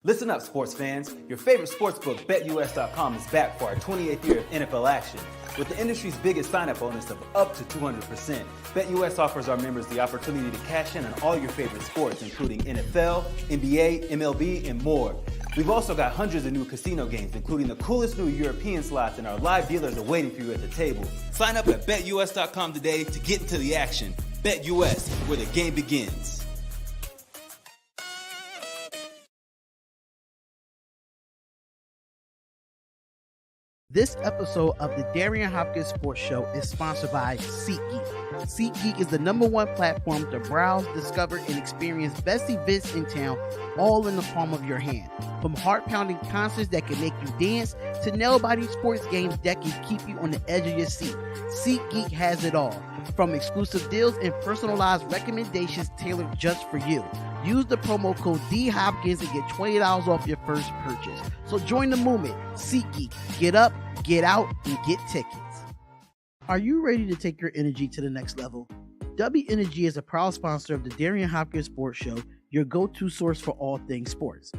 Listen up, sports fans. Your favorite sportsbook, BetUS.com, is back for our 28th year of NFL action. With the industry's biggest sign-up bonus of up to 200%, BetUS offers our members the opportunity to cash in on all your favorite sports, including NFL, NBA, MLB, and more. We've also got hundreds of new casino games, including the coolest new European slots, and our live dealers are waiting for you at the table. Sign up at BetUS.com today to get into the action. BetUS, where the game begins. This episode of the Darion Hopkins Sports Show is sponsored by SeatGeek. SeatGeek is the #1 platform to browse, discover, and experience best events in town, all in the palm of your hand. From heart-pounding concerts that can make you dance to nail-biting sports games that can keep you on the edge of your seat, SeatGeek has it all. From exclusive deals and personalized recommendations tailored just for you. Use the promo code DHopkins and get $20 off your first purchase. So join the movement. SeatGeek. Get up, get out, and get tickets. Are you ready to take your energy to the next level? W Energy is a proud sponsor of the Darion Hopkins Sports Show, your go-to source for all things sports.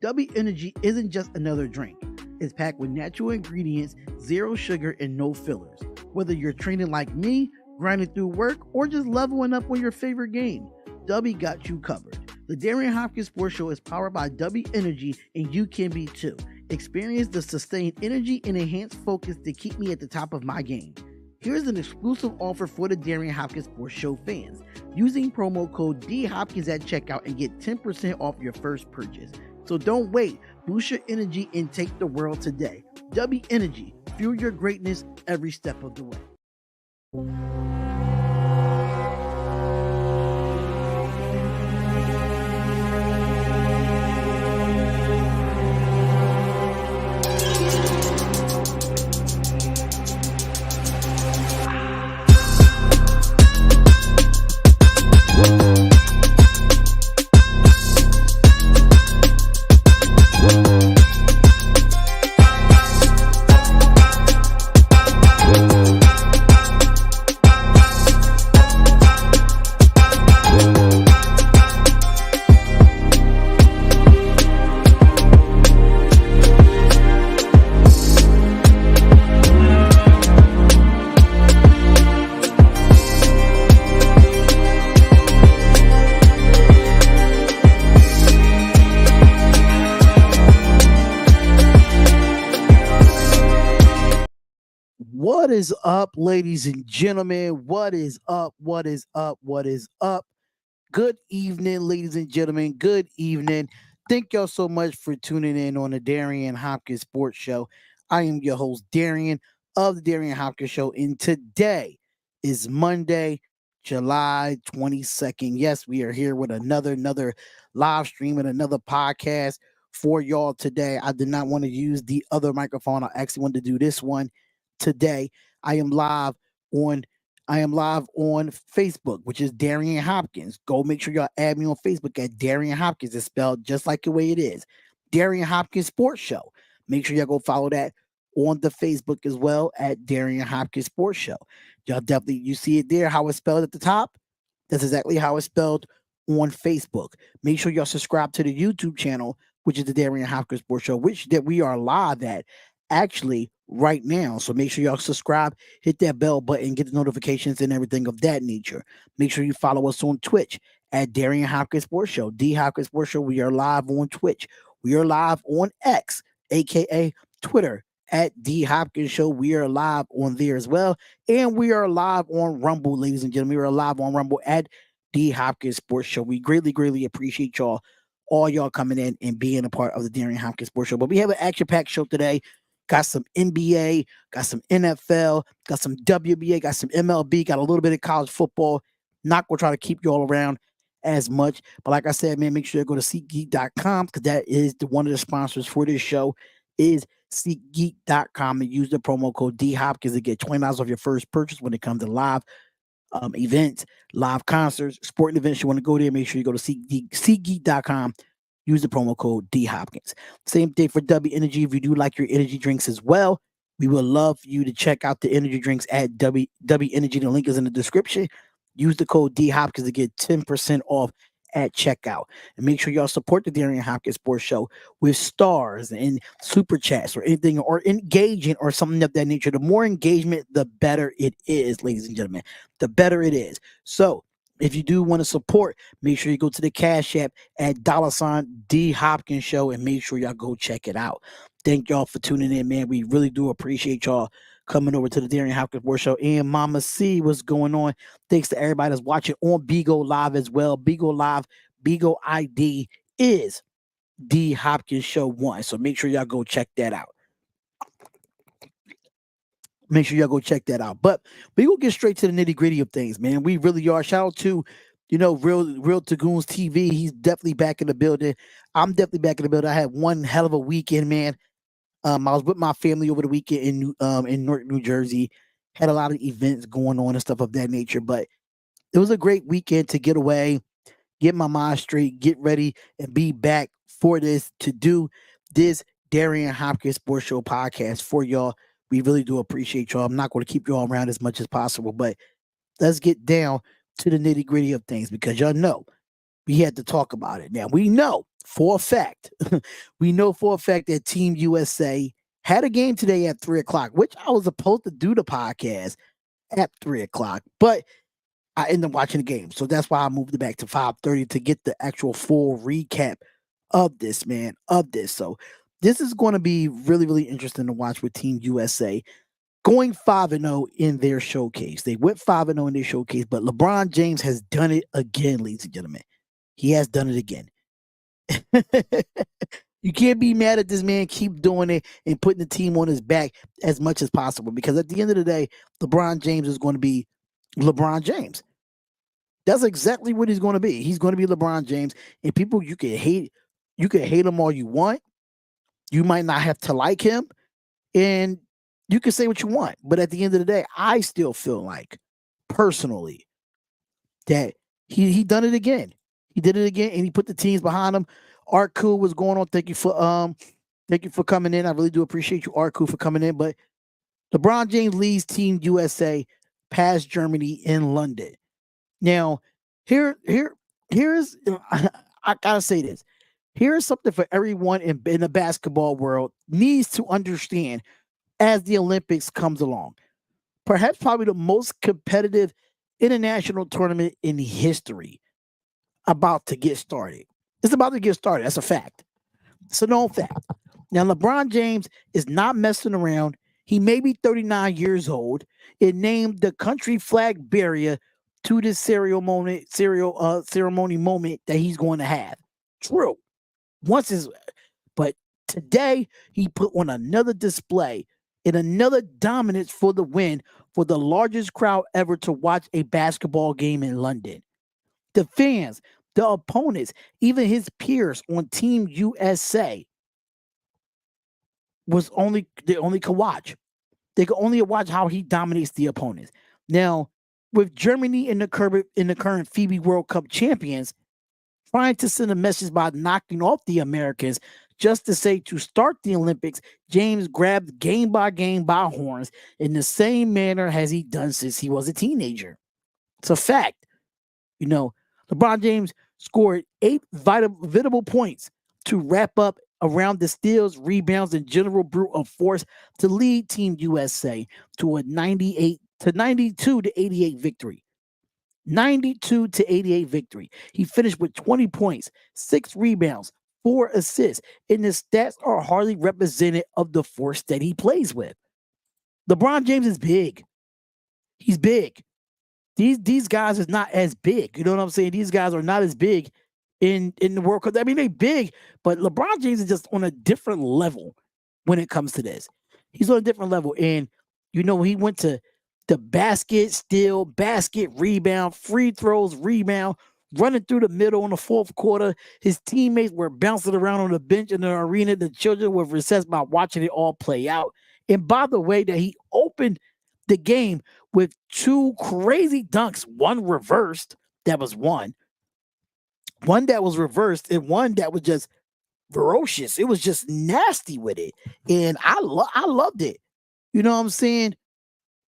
W Energy isn't just another drink. It's packed with natural ingredients, zero sugar, and no fillers. Whether you're training like me, grinding through work, or just leveling up on your favorite game, W got you covered. The Darion Hopkins Sports Show is powered by W Energy, and you can be too. Experience the sustained energy and enhanced focus to keep me at the top of my game. Here's an exclusive offer for the Darion Hopkins Sports Show fans. Using promo code DHopkins at checkout and get 10% off your first purchase. So don't wait. Boost your energy and take the world today. W Energy. Fuel your greatness every step of the way. What is up, ladies and gentlemen? What is up? What is up? What is up? Good evening, ladies and gentlemen. Good evening. Thank y'all so much for tuning in on the Darion Hopkins Sports Show. I am your host, Darion of the Darion Hopkins Show, and today is Monday, July 22nd. Yes, we are here with another live stream and another podcast for y'all today. I did not want to use the other microphone. I actually wanted to do this one today. I am live on Facebook, which is Darion Hopkins. Go make sure y'all add me on Facebook at Darion Hopkins. It's spelled just like the way it is. Darion Hopkins Sports Show. Make sure y'all go follow that on the Facebook as well at Darion Hopkins Sports Show. Y'all definitely, you see it there, how it's spelled at the top. That's exactly how it's spelled on Facebook. Make sure y'all subscribe to the YouTube channel, which is the Darion Hopkins Sports Show, which that we are live at actually right now. So make sure y'all subscribe, hit that bell button, get the notifications and everything of that nature. Make sure you follow us on Twitch at Darion Hopkins Sports Show, D Hopkins Sports Show. We are live on Twitch. We are live on X, aka Twitter, at D Hopkins Show. We are live on there as well. And we are live on Rumble, ladies and gentlemen. We are live on Rumble at D Hopkins Sports Show. We greatly appreciate y'all, all y'all coming in and being a part of the Darion Hopkins Sports Show. But we have an action-packed show today. Got some NBA, got some NFL, got some WBA, got some MLB, got a little bit of college football. Not going to try to keep you all around as much. But like I said, man, make sure you go to SeatGeek.com because that is one of the sponsors for this show is SeatGeek.com and use the promo code DHopkins to get $20 off your first purchase when it comes to live events, live concerts, sporting events. You want to go there, make sure you go to SeatGeek.com. Use the promo code DHopkins. Same thing for W Energy. If you do like your energy drinks as well, we would love for you to check out the energy drinks at W Energy. The link is in the description. Use the code DHopkins to get 10% off at checkout. And make sure y'all support the Darion Hopkins Sports Show with stars and super chats or anything or engaging or something of that nature. The more engagement, the better it is, ladies and gentlemen. The better it is. So if you do want to support, make sure you go to the Cash App at $DHopkinsShow and make sure y'all go check it out. Thank y'all for tuning in, man. We really do appreciate y'all coming over to the Darion Hopkins Sports Show. And Mama C, what's going on? Thanks to everybody that's watching on Bigo Live as well. Bigo Live, Bigo ID is the Hopkins Show 1. So make sure y'all go check that out. Make sure y'all go check that out. But we gonna get straight to the nitty gritty of things, man. We really are. Shout out to, Real Tagoons TV. He's definitely back in the building. I'm definitely back in the building. I had one hell of a weekend, man. I was with my family over the weekend in Newark, New Jersey. Had a lot of events going on and stuff of that nature. But it was a great weekend to get away, get my mind straight, get ready, and be back for this to do this Darion Hopkins Sports Show podcast for y'all. We really do appreciate y'all. I'm not going to keep y'all around as much as possible, but let's get down to the nitty gritty of things because y'all know we had to talk about it. Now we know for a fact, that Team USA had a game today at 3:00, which I was supposed to do the podcast at 3:00, but I ended up watching the game. So that's why I moved it back to 5:30 to get the actual full recap of this, man, of this. So this is going to be really, really interesting to watch with Team USA going 5-0 in their showcase. They went 5-0 in their showcase, but LeBron James has done it again, ladies and gentlemen. He has done it again. You can't be mad at this man. Keep doing it and putting the team on his back as much as possible because at the end of the day, LeBron James is going to be LeBron James. That's exactly what he's going to be. He's going to be LeBron James. And people, you can hate him all you want. You might not have to like him. And you can say what you want. But at the end of the day, I still feel like, personally, that he done it again. He did it again, and he put the teams behind him. Art Cool was going on. Thank you for coming in. I really do appreciate you, Art Cool, for coming in. But LeBron James leads Team USA past Germany in London. Now, here's I gotta say this. Here's something for everyone in the basketball world needs to understand as the Olympics comes along. Perhaps probably the most competitive international tournament in history about to get started. It's about to get started. That's a fact. It's a known fact. Now, LeBron James is not messing around. He may be 39 years old. It named the country flag barrier to this ceremony moment that he's going to have. True. But today he put on another display and another dominance for the win for the largest crowd ever to watch a basketball game in London. The fans, the opponents, even his peers on Team USA they only could watch. They could only watch how he dominates the opponents. Now, with Germany in the current FIBA World Cup champions, trying to send a message by knocking off the Americans just to say to start the Olympics, James grabbed game by horns in the same manner as he done since he was a teenager. It's a fact. LeBron James scored 8 vital points to wrap up around the steals, rebounds, and general brute of force to lead Team USA to a 92 to 88 victory. 92 to 88 victory. He finished with 20 points, 6 rebounds, 4 assists, and his stats are hardly representative of the force that he plays with. LeBron James is big. He's big. These guys is not as big. You know what I'm saying? These guys are not as big in the World Cup. I mean, they big, but LeBron James is just on a different level when it comes to this. He's on a different level. And, he went to the basket, steal, basket, rebound, free throws, rebound, running through the middle in the fourth quarter. His teammates were bouncing around on the bench in the arena. The children were recessed by watching it all play out. And by the way, that he opened the game with 2 crazy dunks, one reversed, that was one that was reversed, and one that was just ferocious. It was just nasty with it. And I loved it. You know what I'm saying?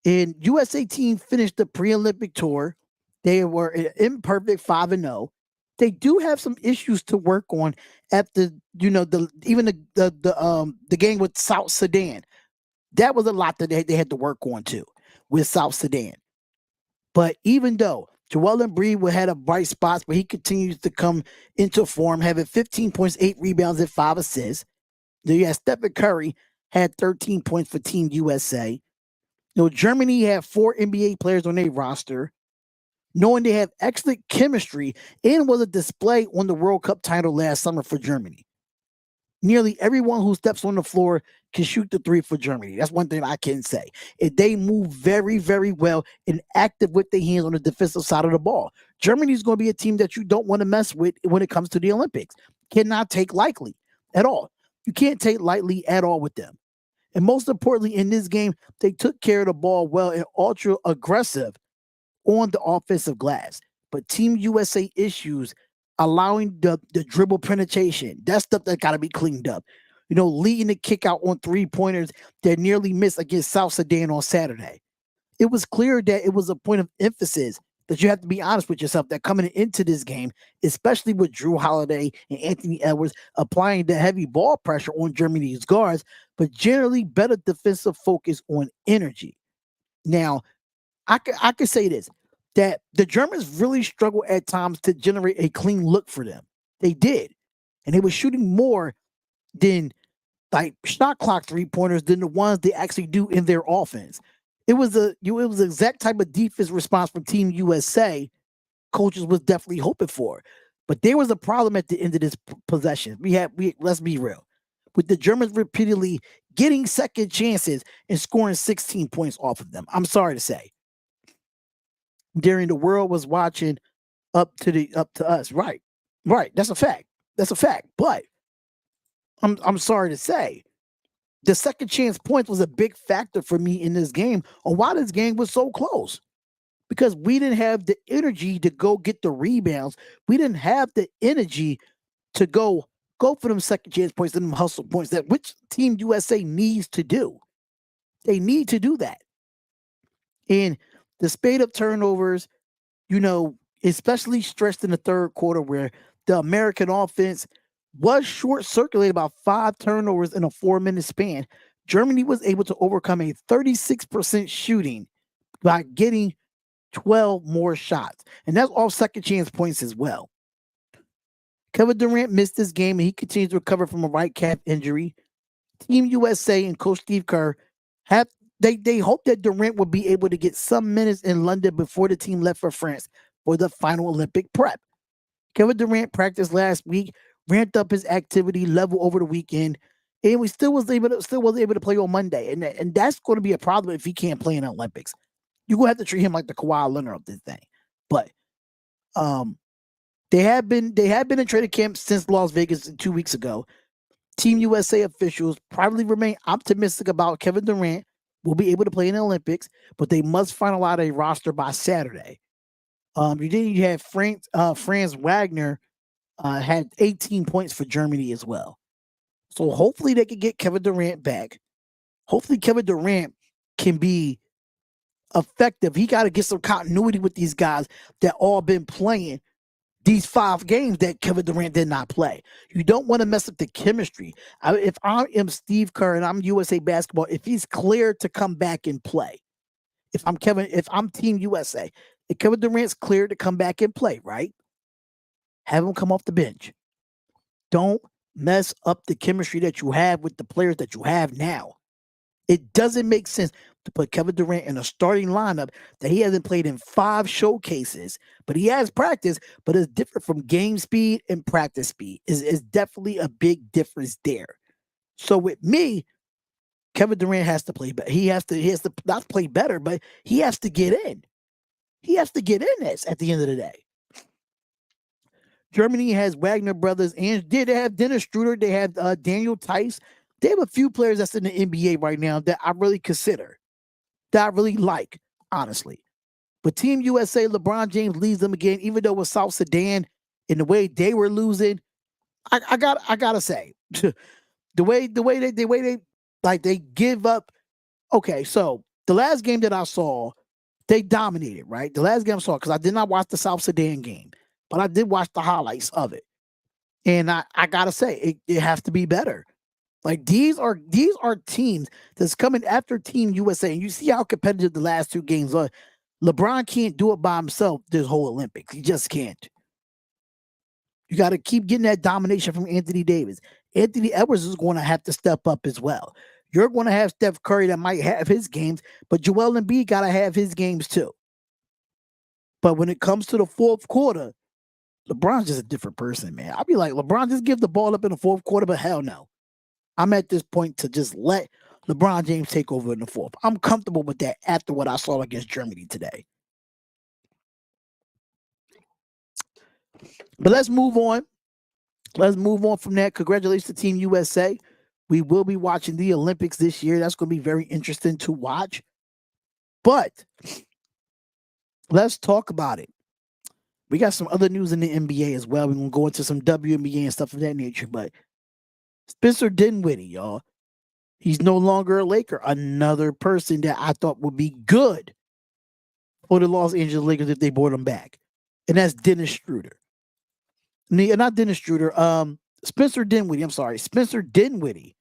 And USA team finished the pre-Olympic tour. They were an imperfect 5-0. they do have some issues to work on at the the game with South Sudan. That was a lot that they had to work on too with South Sudan. But even though Joel Embiid had a bright spots, but he continues to come into form, having 15 points, 8 rebounds, and 5 assists. You had Stephen Curry had 13 points for Team USA. Germany had 4 NBA players on their roster, knowing they have excellent chemistry and was a display on the World Cup title last summer for Germany. Nearly everyone who steps on the floor can shoot the three for Germany. That's one thing I can say. They move very, very well and active with their hands on the defensive side of the ball. Germany is going to be a team that you don't want to mess with when it comes to the Olympics. Cannot take lightly at all. You can't take lightly at all with them. And most importantly, in this game, they took care of the ball well and ultra aggressive on the offensive glass. But Team USA issues allowing the dribble penetration. That stuff that got to be cleaned up. Leading the kick out on 3-pointers that nearly missed against South Sudan on Saturday. It was clear that it was a point of emphasis that you have to be honest with yourself that coming into this game, especially with Drew Holiday and Anthony Edwards applying the heavy ball pressure on Germany's guards, but generally better defensive focus on energy. Now, I could say this, that the Germans really struggled at times to generate a clean look for them. They did. And they were shooting more than like shot clock 3-pointers than the ones they actually do in their offense. It was the exact type of defense response from Team USA coaches was definitely hoping for. But there was a problem at the end of this possession. Let's be real. With the Germans repeatedly getting second chances and scoring 16 points off of them. I'm sorry to say. During the world was watching up to us. Right. That's a fact. But I'm sorry to say, the second chance points was a big factor for me in this game on why this game was so close. Because we didn't have the energy to go get the rebounds. We didn't have the energy to go for them second chance points and them hustle points that which Team USA needs to do. They need to do that. And the spate of turnovers, especially stressed in the third quarter where the American offense was short-circulated about 5 turnovers in a 4-minute span. Germany was able to overcome a 36% shooting by getting 12 more shots. And that's all second chance points as well. Kevin Durant missed this game and he continues to recover from a right calf injury. Team USA and Coach Steve Kerr they hope that Durant will be able to get some minutes in London before the team left for France for the final Olympic prep. Kevin Durant practiced last week, ramped up his activity level over the weekend, and we still was able to play on Monday. And that's going to be a problem if he can't play in the Olympics. You're going to have to treat him like the Kawhi Leonard of this thing. But they have been in training camp since Las Vegas 2 weeks ago. Team USA officials probably remain optimistic about Kevin Durant will be able to play in the Olympics, but they must finalize a roster by Saturday. You had Franz Wagner had 18 points for Germany as well. So hopefully they can get Kevin Durant back. Hopefully Kevin Durant can be effective. He got to get some continuity with these guys that all been playing these 5 games that Kevin Durant did not play. You don't want to mess up the chemistry. If I am Steve Kerr and I'm USA Basketball, if he's cleared to come back and play, if I'm Team USA, if Kevin Durant's cleared to come back and play, right? Have him come off the bench. Don't mess up the chemistry that you have with the players that you have now. It doesn't make sense to put Kevin Durant in a starting lineup that he hasn't played in 5 showcases, but he has practice, but it's different from game speed and practice speed. It's definitely a big difference there. So with me, Kevin Durant has to play better. He has to not play better, but he has to get in. He has to get in this at the end of the day. Germany has Wagner brothers, and they have Dennis Struder. They have Daniel Tice. They have a few players that's in the NBA right now that I really consider, that I really like, honestly. But Team USA, LeBron James leads them again, even though with South Sudan and the way they were losing. I gotta say, the way they give up. Okay, so the last game that I saw, they dominated, right? The last game I saw, because I did not watch the South Sudan game. but I did watch the highlights of it. And I gotta say, it has to be better. Like these are teams that's coming after Team USA, and you see how competitive the last two games are. LeBron can't do it by himself this whole Olympics. He just can't. You got to keep getting that domination from Anthony Davis. Anthony Edwards is going to have to step up as well. You're going to have Steph Curry that might have his games, but Joel Embiid got to have his games too. But when it comes to the fourth quarter, LeBron's just a different person, man. I'll be like, LeBron, just give the ball up in the fourth quarter, but hell no. I'm at this point to just let LeBron James take over in the fourth. I'm comfortable with that after what I saw against Germany today. But let's move on. Let's move on from that. Congratulations to Team USA. We will be watching the Olympics this year. That's going to be very interesting to watch. But let's talk about it. We got some other news in the NBA as well. We're going to go into some WNBA and stuff of that nature. But Spencer Dinwiddie, y'all, he's no longer a Laker. Another person that I thought would be good for the Los Angeles Lakers if they brought him back. And that's Dennis Schroeder. Not Dennis Schroeder. Spencer Dinwiddie. I'm sorry. Spencer Dinwiddie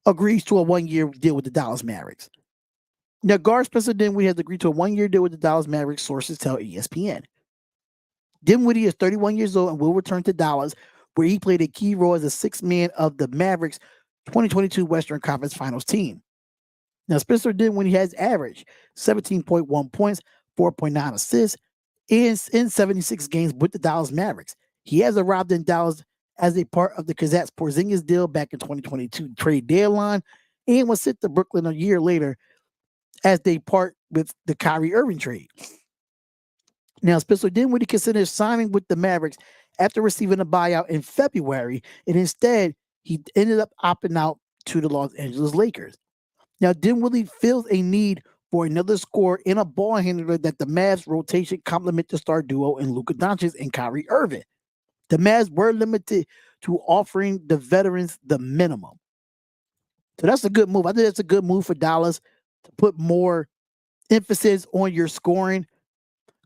agrees to a 1-year deal with the Dallas Mavericks. Now, guard Spencer Dinwiddie has agreed to a 1-year deal with the Dallas Mavericks, sources tell ESPN. Dinwiddie is 31 years old and will return to Dallas, where he played a key role as a sixth man of the Mavericks' 2022 Western Conference Finals team. Now, Spencer Dinwiddie has averaged 17.1 points, 4.9 assists in 76 games with the Dallas Mavericks. He has arrived in Dallas as a part of the Kristaps Porzingis deal back in 2022 trade deadline and was sent to Brooklyn a year later as they part with the Kyrie Irving trade. Now, Spencer Dinwiddie considers signing with the Mavericks after receiving a buyout in February, and instead, he ended up opting out to the Los Angeles Lakers. Now, Dinwiddie feels a need for another scorer and a ball handler that the Mavs rotation complement the star duo in Luka Doncic and Kyrie Irving. The Mavs were limited to offering the veterans the minimum. So that's a good move. I think that's a good move for Dallas to put more emphasis on your scoring.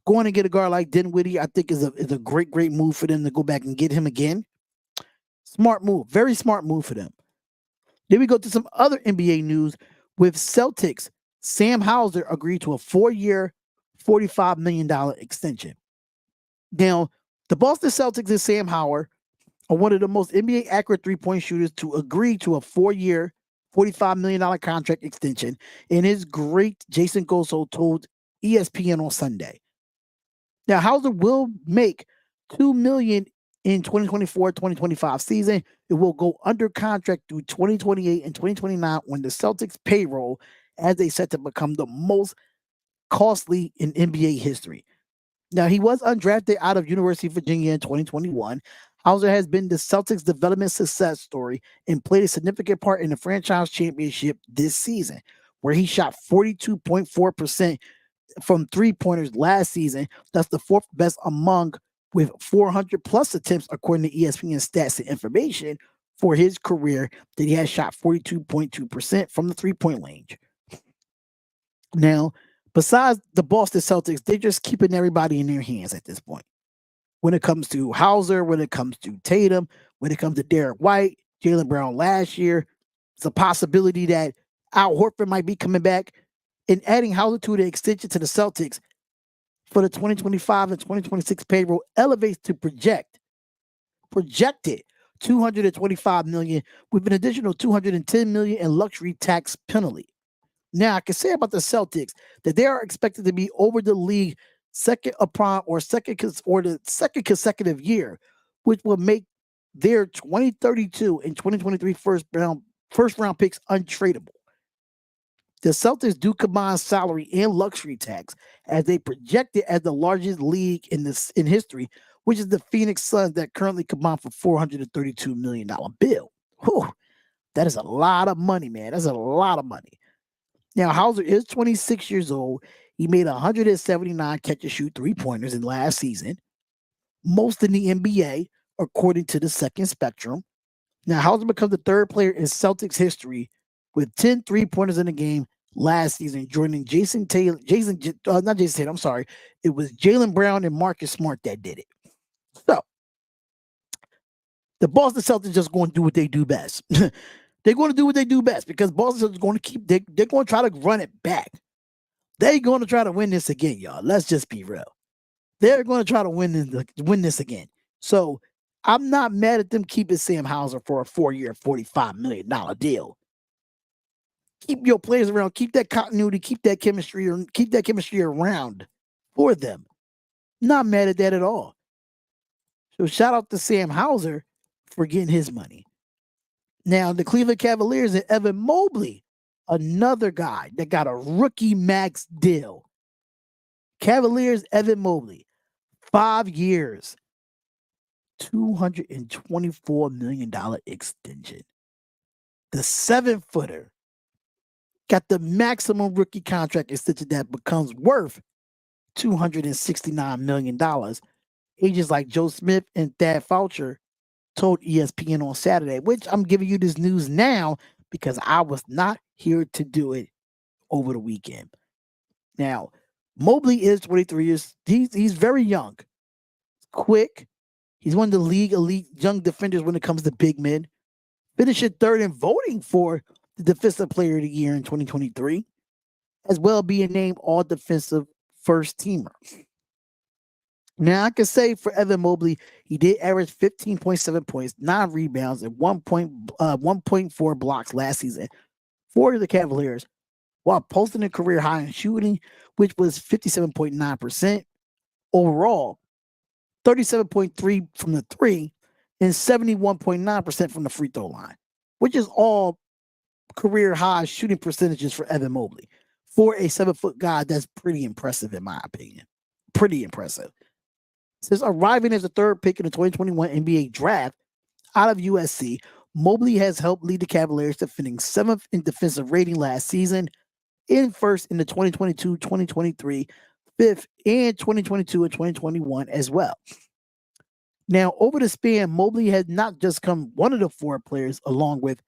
Going to get a guard like Dinwiddie, I think is a great move for them to go back and get him again. Smart move. Very smart move for them. Then we go to some other NBA news with Celtics. Sam Hauser agreed to a 4-year, $45 million extension. Now, the Boston Celtics and Sam Hauser are one of the most NBA accurate three-point shooters to agree to a 4-year, $45 million contract extension. And his great Jason Gosso told ESPN on Sunday. Now, Hauser will make $2 million in 2024-2025 season. It will go under contract through 2028 and 2029 when the Celtics payroll as they set to become the most costly in NBA history. Now, he was undrafted out of University of Virginia in 2021. Hauser has been the Celtics' development success story and played a significant part in the franchise championship this season, where he shot 42.4% from three-pointers last season. That's the fourth best among, with 400 plus attempts according to ESPN stats and information for his career, that he has shot 42.2% from the three-point range. Now, besides the Boston Celtics, they're just keeping everybody in their hands at this point. When it comes to Hauser, when it comes to Tatum, when it comes to Derek White, Jaylen Brown last year, it's a possibility that Al Horford might be coming back. And adding Hauser to the extension to the Celtics for the 2025 and 2026 payroll elevates to projected $225 million with an additional $210 million in luxury tax penalty. Now, I can say about the Celtics that they are expected to be over the league the second consecutive year, which will make their 2032 and 2023 first round picks untradeable. The Celtics do combine salary and luxury tax as they project it as the largest league in history, which is the Phoenix Suns that currently combine for $432 million bill. Whew, that is a lot of money, man. That's a lot of money. Now, Hauser is 26 years old. He made 179 catch-and-shoot three-pointers in last season, most in the NBA, according to the Second Spectrum. Now, Hauser becomes the third player in Celtics history with 10 three-pointers in the game last season, joining It was Jaylen Brown and Marcus Smart that did it. The Boston Celtics just going to do what they do best. They're going to do what they do best because Boston Celtics are going to they're going to try to run it back. They're going to try to win this again, y'all. Let's just be real. They're going to try to win this again. So I'm not mad at them keeping Sam Hauser for a 4-year, $45 million deal. Keep your players around, keep that continuity, keep that chemistry around for them. Not mad at that at all. So shout out to Sam Hauser for getting his money. Now, the Cleveland Cavaliers and Evan Mobley, another guy that got a rookie max deal. Cavaliers, Evan Mobley, 5 years, $224 million extension. The 7-footer got the maximum rookie contract extension that becomes worth $269 million. Agents like Joe Smith and Thad Foucher told ESPN on Saturday, which I'm giving you this news now because I was not here to do it over the weekend. Now, Mobley is 23 years. He's very young, quick. He's one of the league elite young defenders when it comes to big men. Finishing third in voting for the Defensive Player of the Year in 2023, as well being named All Defensive First Teamer. Now, I can say for Evan Mobley, he did average 15.7 points, 9 rebounds, and 1.4 blocks last season for the Cavaliers, while posting a career high in shooting, which was 57.9% overall, 37.3 from the 3, and 71.9% from the free throw line, which is all career high shooting percentages for Evan Mobley. For a 7-foot guy, that's pretty impressive in my opinion. Pretty impressive. Since arriving as the third pick in the 2021 NBA draft out of USC, Mobley has helped lead the Cavaliers to finishing 7th in defensive rating last season, in first in the 2022-2023, 5th in 2022 and 2021 as well. Now, over the span, Mobley has not just come one of the 4 players, along with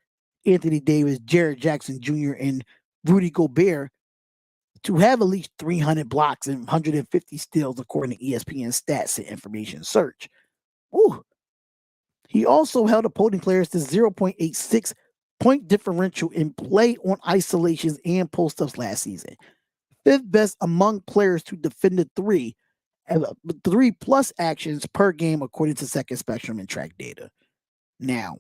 Anthony Davis, Jared Jackson Jr., and Rudy Gobert, to have at least 300 blocks and 150 steals, according to ESPN stats and information search. Ooh. He also held opposing players to 0.86 point differential in play on isolations and post-ups last season. 5th best among players to defend the 3 plus actions per game, according to Second Spectrum and track data. Now,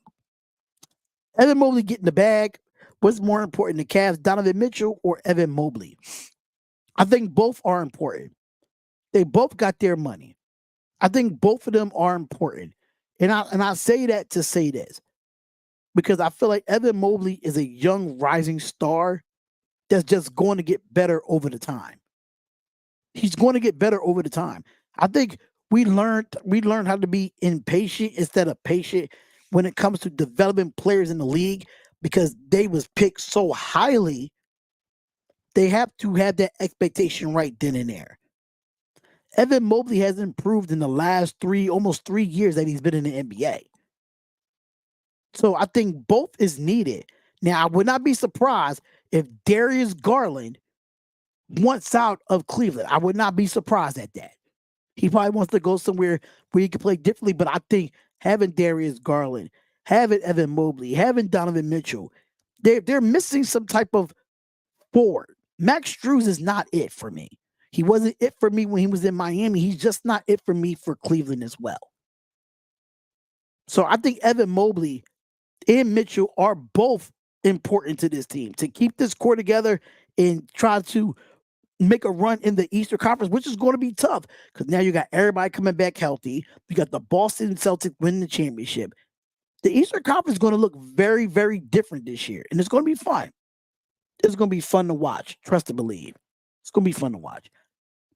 Evan Mobley getting the bag. What's more important, the Cavs, Donovan Mitchell or Evan Mobley? I think both are important. They both got their money. I think both of them are important. And I say that to say this, because I feel like Evan Mobley is a young rising star that's just going to get better over the time. He's going to get better over the time. I think we learned how to be impatient instead of patient when it comes to developing players in the league, because they was picked so highly. They have to have that expectation right then and there. Evan Mobley has improved in the last almost 3 years that he's been in the NBA. So I think both is needed. Now, I would not be surprised if Darius Garland wants out of Cleveland. I would not be surprised at that. He probably wants to go somewhere where he can play differently, but I think having Darius Garland, having Evan Mobley, having Donovan Mitchell, they're missing some type of forward. Max Strus is not it for me. He wasn't it for me when he was in Miami. He's just not it for me for Cleveland as well. So I think Evan Mobley and Mitchell are both important to this team to keep this core together and try to make a run in the Eastern Conference, which is going to be tough because now you got everybody coming back healthy. You got the Boston Celtics winning the championship. The Eastern Conference is going to look very, very different this year, and it's going to be fun. It's going to be fun to watch. Trust and believe. It's going to be fun to watch.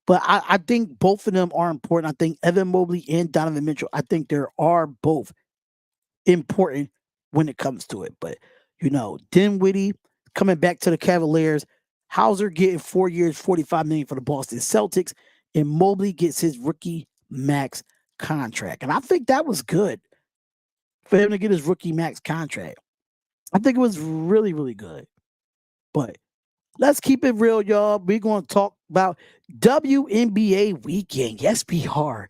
But I think both of them are important. I think Evan Mobley and Donovan Mitchell, I think they are both important when it comes to it. But, Dinwiddie coming back to the Cavaliers, Hauser getting 4 years, $45 million for the Boston Celtics, and Mobley gets his rookie max contract. And I think that was good for him to get his rookie max contract. I think it was really, really good. But let's keep it real, y'all. We're going to talk about WNBA weekend. Yes, we are.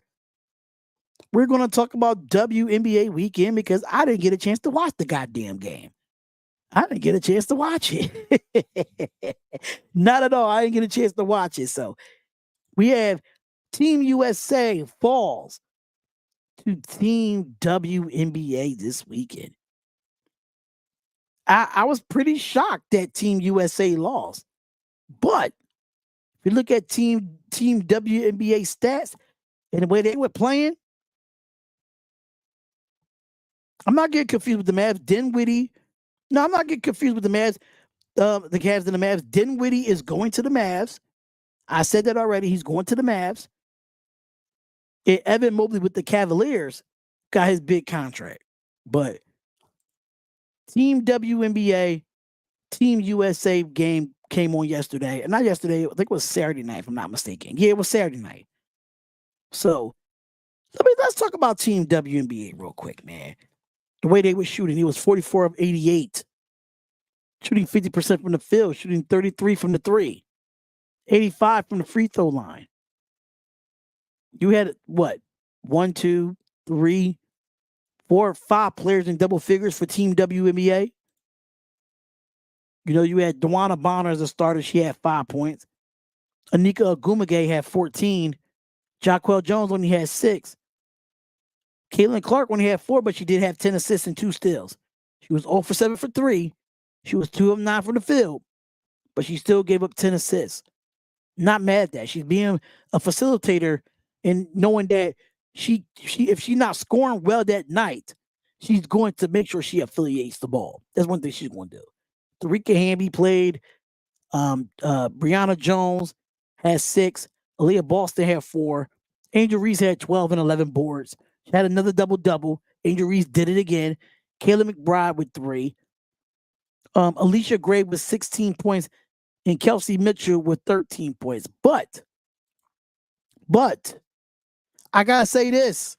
we're going to talk about WNBA weekend because I didn't get a chance to watch the goddamn game. I didn't get a chance to watch it. Not at all. I didn't get a chance to watch it. So we have Team USA falls to Team WNBA this weekend. I was pretty shocked that Team USA lost. But if you look at Team WNBA stats and the way they were playing, I'm not getting confused with the Mavs. Dinwiddie. No, I'm not getting confused with the Mavs. The Cavs and the Mavs. Dinwiddie is going to the Mavs. I said that already. He's going to the Mavs. And Evan Mobley with the Cavaliers got his big contract. But Team WNBA, Team USA game came on yesterday. And not yesterday, I think it was Saturday night, if I'm not mistaken. Yeah, it was Saturday night. So let's talk about Team WNBA real quick, man. The way they were shooting, he was 44 of 88. Shooting 50% from the field, shooting 33 from the three, 85 from the free throw line. You had what? 1, 2, 3, 4, 5 players in double figures for Team WNBA. You know, you had Dewana Bonner as a starter. She had 5 points. Anika Ogumage had 14. Jaquel Jones only had 6. Caitlin Clark only had 4, but she did have 10 assists and 2 steals. She was 0 for 7 for 3. She was 2 of 9 from the field, but she still gave up 10 assists. Not mad at that. She's being a facilitator and knowing that she if she's not scoring well that night, she's going to make sure she affiliates the ball. That's one thing she's going to do. Tarika Hamby played. Brianna Jones had 6. Aaliyah Boston had 4. Angel Reese had 12 and 11 boards. She had another double-double. Angel Reese did it again. Kayla McBride with 3. Alicia Gray with 16 points and Kelsey Mitchell with 13 points. But I gotta say this.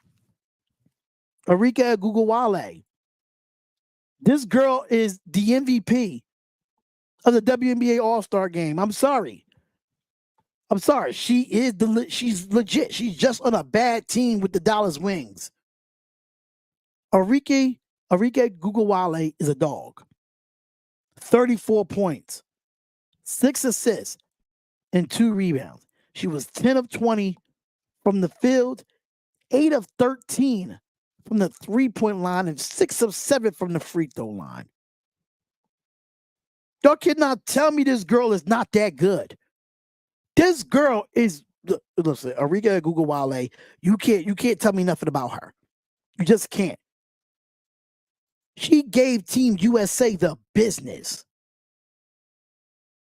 Arika Gugawale. This girl is the MVP of the WNBA All-Star game. I'm sorry. She's legit. She's just on a bad team with the Dallas Wings. Arika Gugawale is a dog. 34 points, 6 assists, and 2 rebounds. She was 10 of 20 from the field, 8 of 13 from the three-point line, and 6 of 7 from the free throw line. Y'all cannot tell me this girl is not that good. This girl is, listen, Arika Gugawale, you can't tell me nothing about her. You just can't. She gave Team USA the business.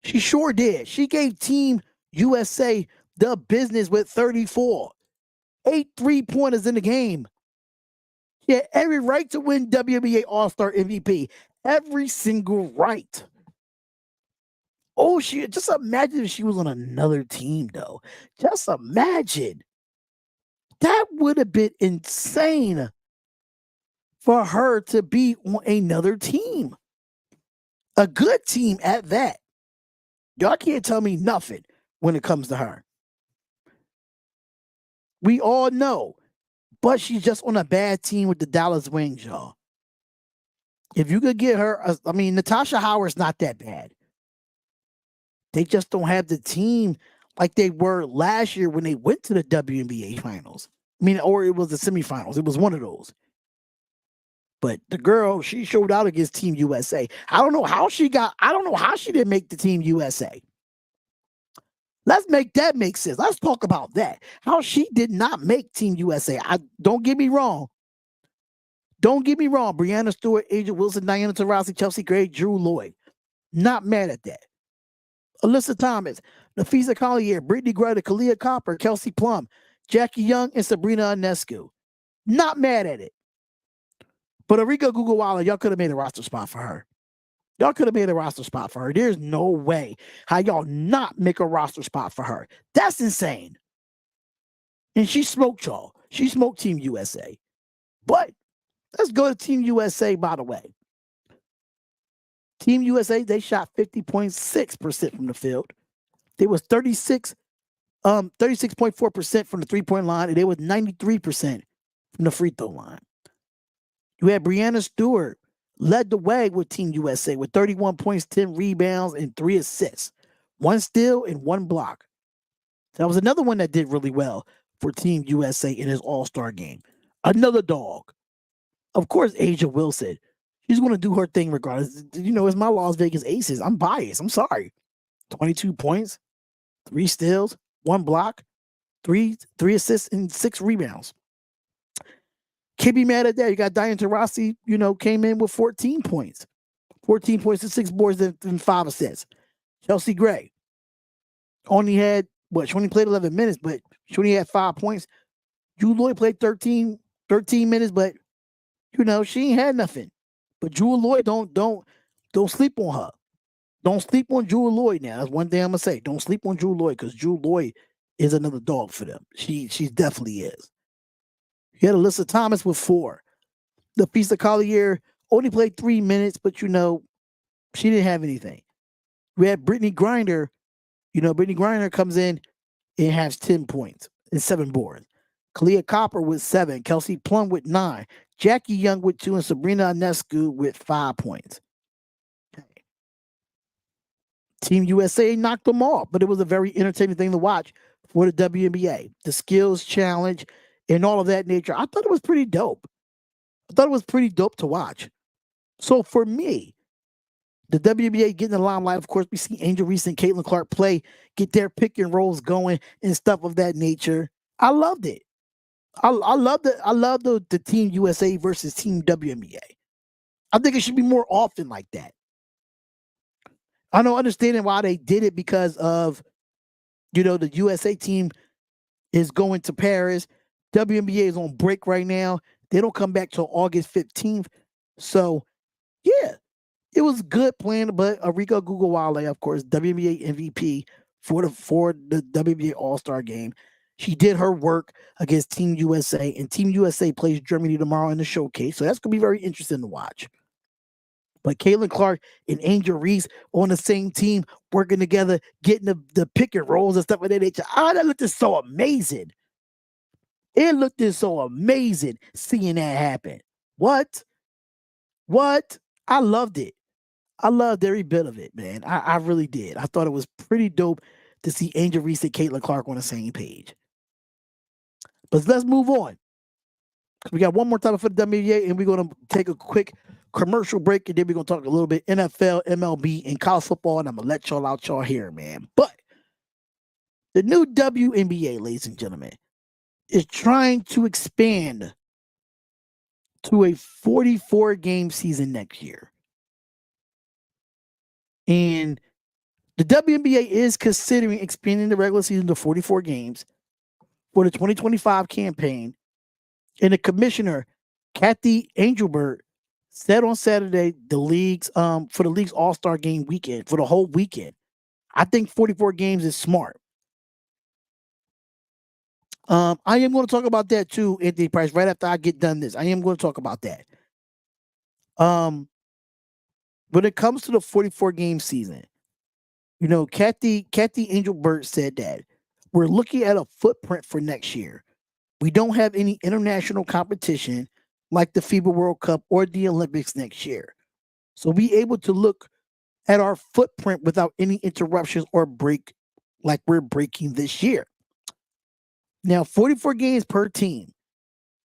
She sure did. She gave Team USA the business with 34. 8 3-pointers in the game. She had every right to win WNBA All-Star MVP. Every single right. Oh, just imagine if she was on another team, though. Just imagine. That would have been insane for her to be on another team. A good team at that. Y'all can't tell me nothing when it comes to her. We all know. But she's just on a bad team with the Dallas Wings, y'all. If you could get her, Natasha Howard's not that bad. They just don't have the team like they were last year when they went to the WNBA finals. Or it was the semifinals. It was one of those. But the girl, she showed out against Team USA. I don't know how she didn't make the Team USA. Let's make that make sense. Let's talk about that. How she did not make Team USA. Don't get me wrong. Brianna Stewart, Angel Wilson, Diana Taurasi, Chelsea Gray, Drew Lloyd. Not mad at that. Alyssa Thomas, Nafisa Collier, Brittany Greta, Kalia Copper, Kelsey Plum, Jackie Young, and Sabrina Ionescu. Not mad at it. But Arika Gugawala, y'all could have made a roster spot for her. There's no way how y'all not make a roster spot for her. That's insane. And she smoked y'all. She smoked Team USA. But let's go to Team USA, by the way. Team USA, they shot 50.6% from the field. They was 36.4% from the three-point line, and they was 93% from the free throw line. You had Breanna Stewart led the way with Team USA with 31 points, 10 rebounds, and 3 assists, 1 steal and 1 block. That was another one that did really well for Team USA in his All-Star game. Another dog. Of course, Asia Wilson. She's going to do her thing regardless. It's my Las Vegas Aces. I'm biased. I'm sorry. 22 points, 3 steals, 1 block, 3 assists, and 6 rebounds. Can't be mad at that. You got Diane Taurasi, came in with 14 points. 14 points and 6 boards and 5 assists. Chelsea Gray only had, she only played 11 minutes, but she only had 5 points. Jewel Lloyd played 13 minutes, but, she ain't had nothing. But Jewel Lloyd, don't sleep on her. Don't sleep on Jewel Lloyd now. That's one thing I'm going to say. Don't sleep on Jewel Lloyd because Jewel Lloyd is another dog for them. She definitely is. You had Alyssa Thomas with 4. The Fisa Collier only played 3 minutes, but, she didn't have anything. We had Brittany Griner. Brittany Griner comes in and has 10 points and 7 boards. Kalia Copper with 7. Kelsey Plum with 9. Jackie Young with 2. And Sabrina Ionescu with 5 points. Okay. Team USA knocked them off, but it was a very entertaining thing to watch for the WNBA. The skills challenge and all of that nature. I thought it was pretty dope. I thought it was pretty dope to watch. So for me, the WNBA getting the limelight. Of course, we see Angel Reese and Caitlin Clark play, get their pick and rolls going and stuff of that nature. I loved it. I love the Team USA versus Team WNBA. I think it should be more often like that. I don't understand why they did it because of, the USA team is going to Paris. WNBA is on break right now. They don't come back till August 15th. So, yeah, it was good playing, but Arika Gugawale, of course, WNBA MVP for the WNBA All-Star game. She did her work against Team USA, and Team USA plays Germany tomorrow in the showcase. So that's going to be very interesting to watch. But Caitlin Clark and Angel Reese on the same team, working together, getting the pick and rolls and stuff like that. That looked so amazing. It looked so amazing seeing that happen. What? I loved it. I loved every bit of it, man. I really did. I thought it was pretty dope to see Angel Reese and Caitlin Clark on the same page. But let's move on. We got one more topic for the WNBA, and we're going to take a quick commercial break, and then we're going to talk a little bit NFL, MLB, and college football, and I'm going to let y'all out y'all here, man. But the new WNBA, ladies and gentlemen, is trying to expand to a 44-game season next year. And the WNBA is considering expanding the regular season to 44 games for the 2025 campaign. And the commissioner, Kathy Angelbert, said on Saturday for the league's All-Star game weekend, for the whole weekend, I think 44 games is smart. I am going to talk about that too, Anthony Price, right after I get done this. I am going to talk about that. When it comes to the 44-game season, Kathy Angelbert said that we're looking at a footprint for next year. We don't have any international competition like the FIBA World Cup or the Olympics next year. So be able to look at our footprint without any interruptions or break like we're breaking this year. Now, 44 games per team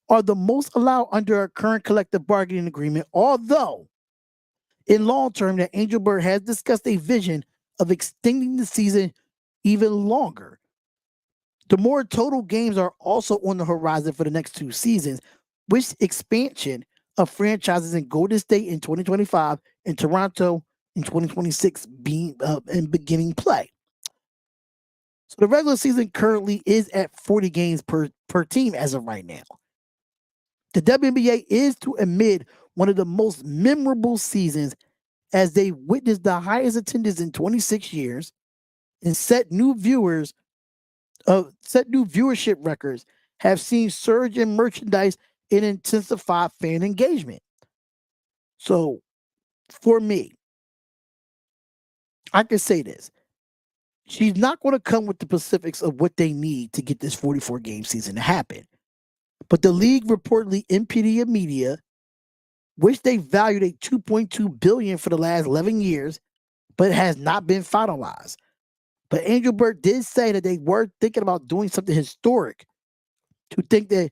are the most allowed under our current collective bargaining agreement, although in long term, that Angelbert has discussed a vision of extending the season even longer. The more total games are also on the horizon for the next 2 seasons, with expansion of franchises in Golden State in 2025 and Toronto in 2026 beginning play. So the regular season currently is at 40 games per team as of right now. The WNBA is to admit one of the most memorable seasons as they witnessed the highest attendance in 26 years and set new viewership records, have seen surge in merchandise and intensified fan engagement. So for me, I can say this. She's not going to come with the specifics of what they need to get this 44-game season to happen. But the league reportedly NPD Media, which they valued at $2.2 billion for the last 11 years, but it has not been finalized. But Angel Bird did say that they were thinking about doing something historic to think that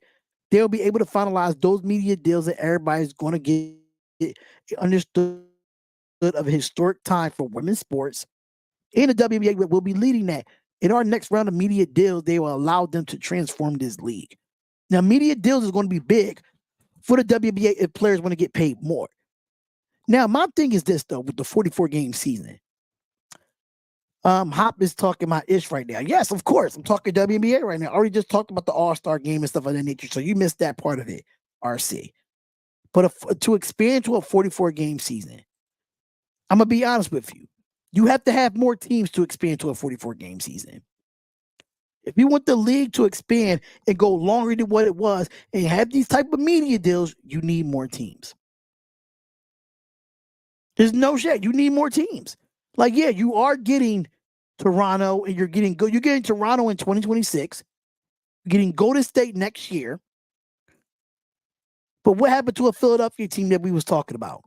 they'll be able to finalize those media deals that everybody's going to get understood of a historic time for women's sports. And the WNBA will be leading that. In our next round of media deals, they will allow them to transform this league. Now, media deals is going to be big for the WNBA if players want to get paid more. Now, my thing is this, though, with the 44-game season. Hop is talking my ish right now. Yes, of course. I'm talking WNBA right now. I already just talked about the All-Star game and stuff of that nature, so you missed that part of it, RC. But to expand to a 44-game season, I'm going to be honest with you. You have to have more teams to expand to a 44-game season. If you want the league to expand and go longer than what it was and have these type of media deals, you need more teams. There's no shit. You need more teams. Like, yeah, you are getting Toronto and you're getting Toronto in 2026. You're getting Golden State next year. But what happened to a Philadelphia team that we was talking about?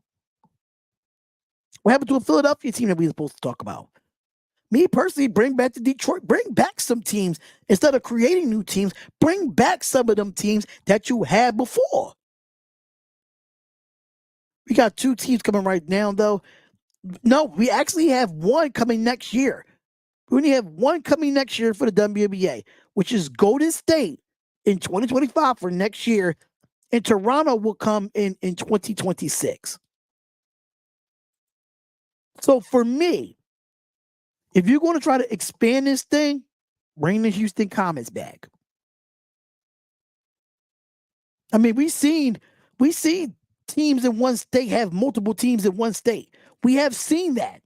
What happened to a Philadelphia team that we were supposed to talk about? Me personally, bring back the Detroit, bring back some teams. Instead of creating new teams, bring back some of them teams that you had before. We got 2 teams coming right now, though. No, we actually have one coming next year. We only have one coming next year for the WNBA, which is Golden State in 2025 for next year, and Toronto will come in 2026. So for me, if you're going to try to expand this thing, bring the Houston Comets back. I mean, we see teams in one state have multiple teams in one state. We have seen that.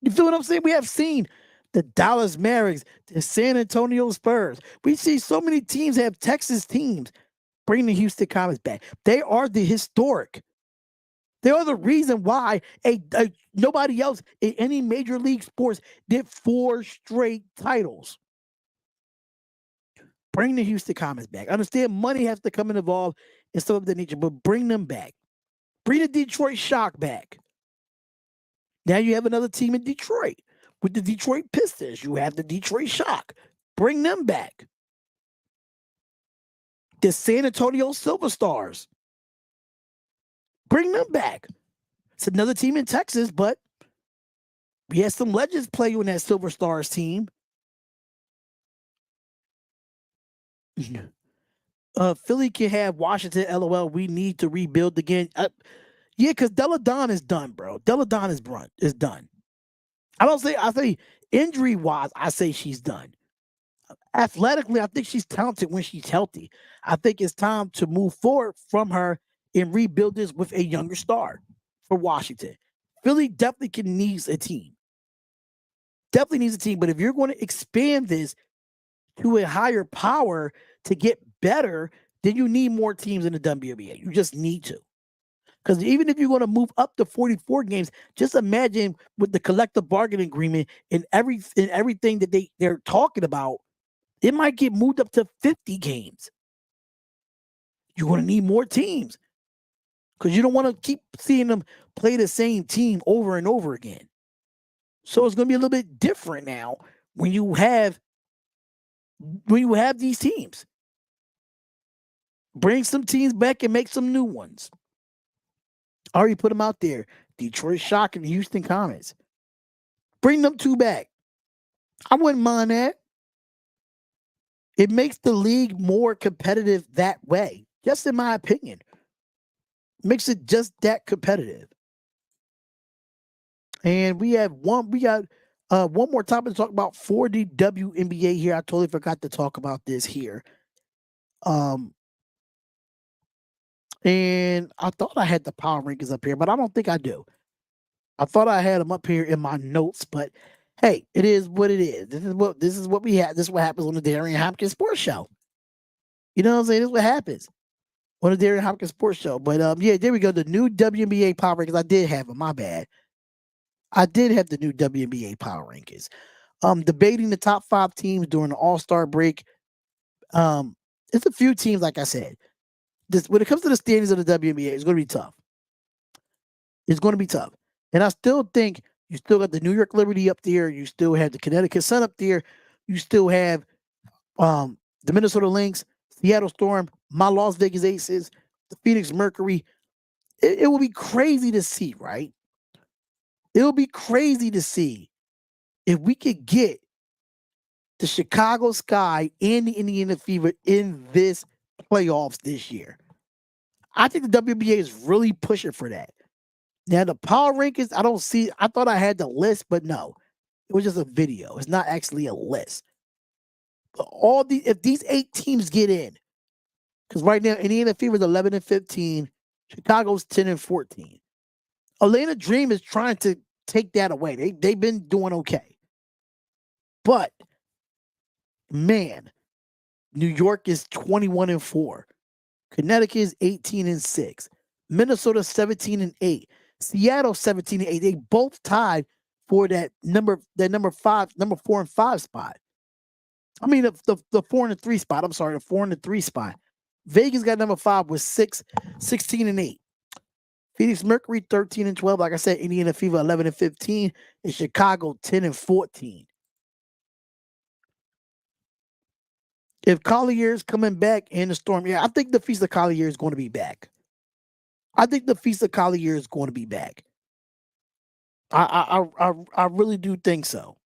You feel what I'm saying? We have seen the Dallas Mavericks, the San Antonio Spurs. We see so many teams have Texas teams. Bring the Houston Comets back. They are the historic. They are the reason why nobody else in any major league sports did 4 straight titles. Bring the Houston Comets back. Understand money has to come involved and stuff of that nature, but bring them back. Bring the Detroit Shock back. Now you have another team in Detroit with the Detroit Pistons. You have the Detroit Shock. Bring them back. The San Antonio Silver Stars. Bring them back. It's another team in Texas, but we had some legends play on that Silver Stars team. Philly can have Washington. LOL. We need to rebuild again. Yeah, because Della Don is done, bro. Della Don is done. I say injury wise, I say she's done. Athletically, I think she's talented when she's healthy. I think it's time to move forward from her and rebuild this with a younger star for Washington. Philly definitely needs a team. Definitely needs a team. But if you're going to expand this to a higher power to get better, then you need more teams in the WNBA. You just need to. Because even if you're going to move up to 44 games, just imagine with the collective bargaining agreement and everything that they're talking about, it might get moved up to 50 games. You're going to need more teams because you don't want to keep seeing them play the same team over and over again. So it's going to be a little bit different now when you have these teams. Bring some teams back and make some new ones. I already put them out there. Detroit Shock and Houston Comets. Bring them 2 back. I wouldn't mind that. It makes the league more competitive that way. Just in my opinion. Makes it just that competitive. And we got one more topic to talk about for the WNBA here. I totally forgot to talk about this here. And I thought I had the power rankings up here, but I don't think I do. I thought I had them up here in my notes, but hey, it is what it is. This is what we have. This is what happens on the Darion Hopkins Sports Show. You know what I'm saying? This is what happens on the Darion Hopkins Sports Show. But yeah, there we go. The new WNBA power rankings. I did have them. My bad. I did have the new WNBA power rankings. Debating the top 5 teams during the All-Star break. It's a few teams, like I said. When it comes to the standings of the WNBA, it's going to be tough. It's going to be tough. And I still think you still got the New York Liberty up there. You still have the Connecticut Sun up there. You still have the Minnesota Lynx, Seattle Storm, my Las Vegas Aces, the Phoenix Mercury. It will be crazy to see, right? It will be crazy to see if we could get the Chicago Sky and the Indiana Fever in this playoffs this year. I think the WNBA is really pushing for that. Now, the power rankings, I don't see. I thought I had the list, but no. It was just a video. It's not actually a list. But if these 8 teams get in, because right now Indiana Fever is 11-15, Chicago's 10-14. Atlanta Dream is trying to take that away. They've been doing okay. But man, New York is 21-4. Connecticut is 18-6. Minnesota 17-8. Seattle 17-8. They both tied for that number 4 and 5 spot. I mean the 4 and the 3 spot. I'm sorry, the 4 and the 3 spot. Vegas got number 5 with 16-8. Phoenix Mercury 13-12. Like I said, Indiana Fever 11-15, and Chicago 10-14. If Collier's coming back in the Storm, I think the Feast of Collier is going to be back. I I really do think so.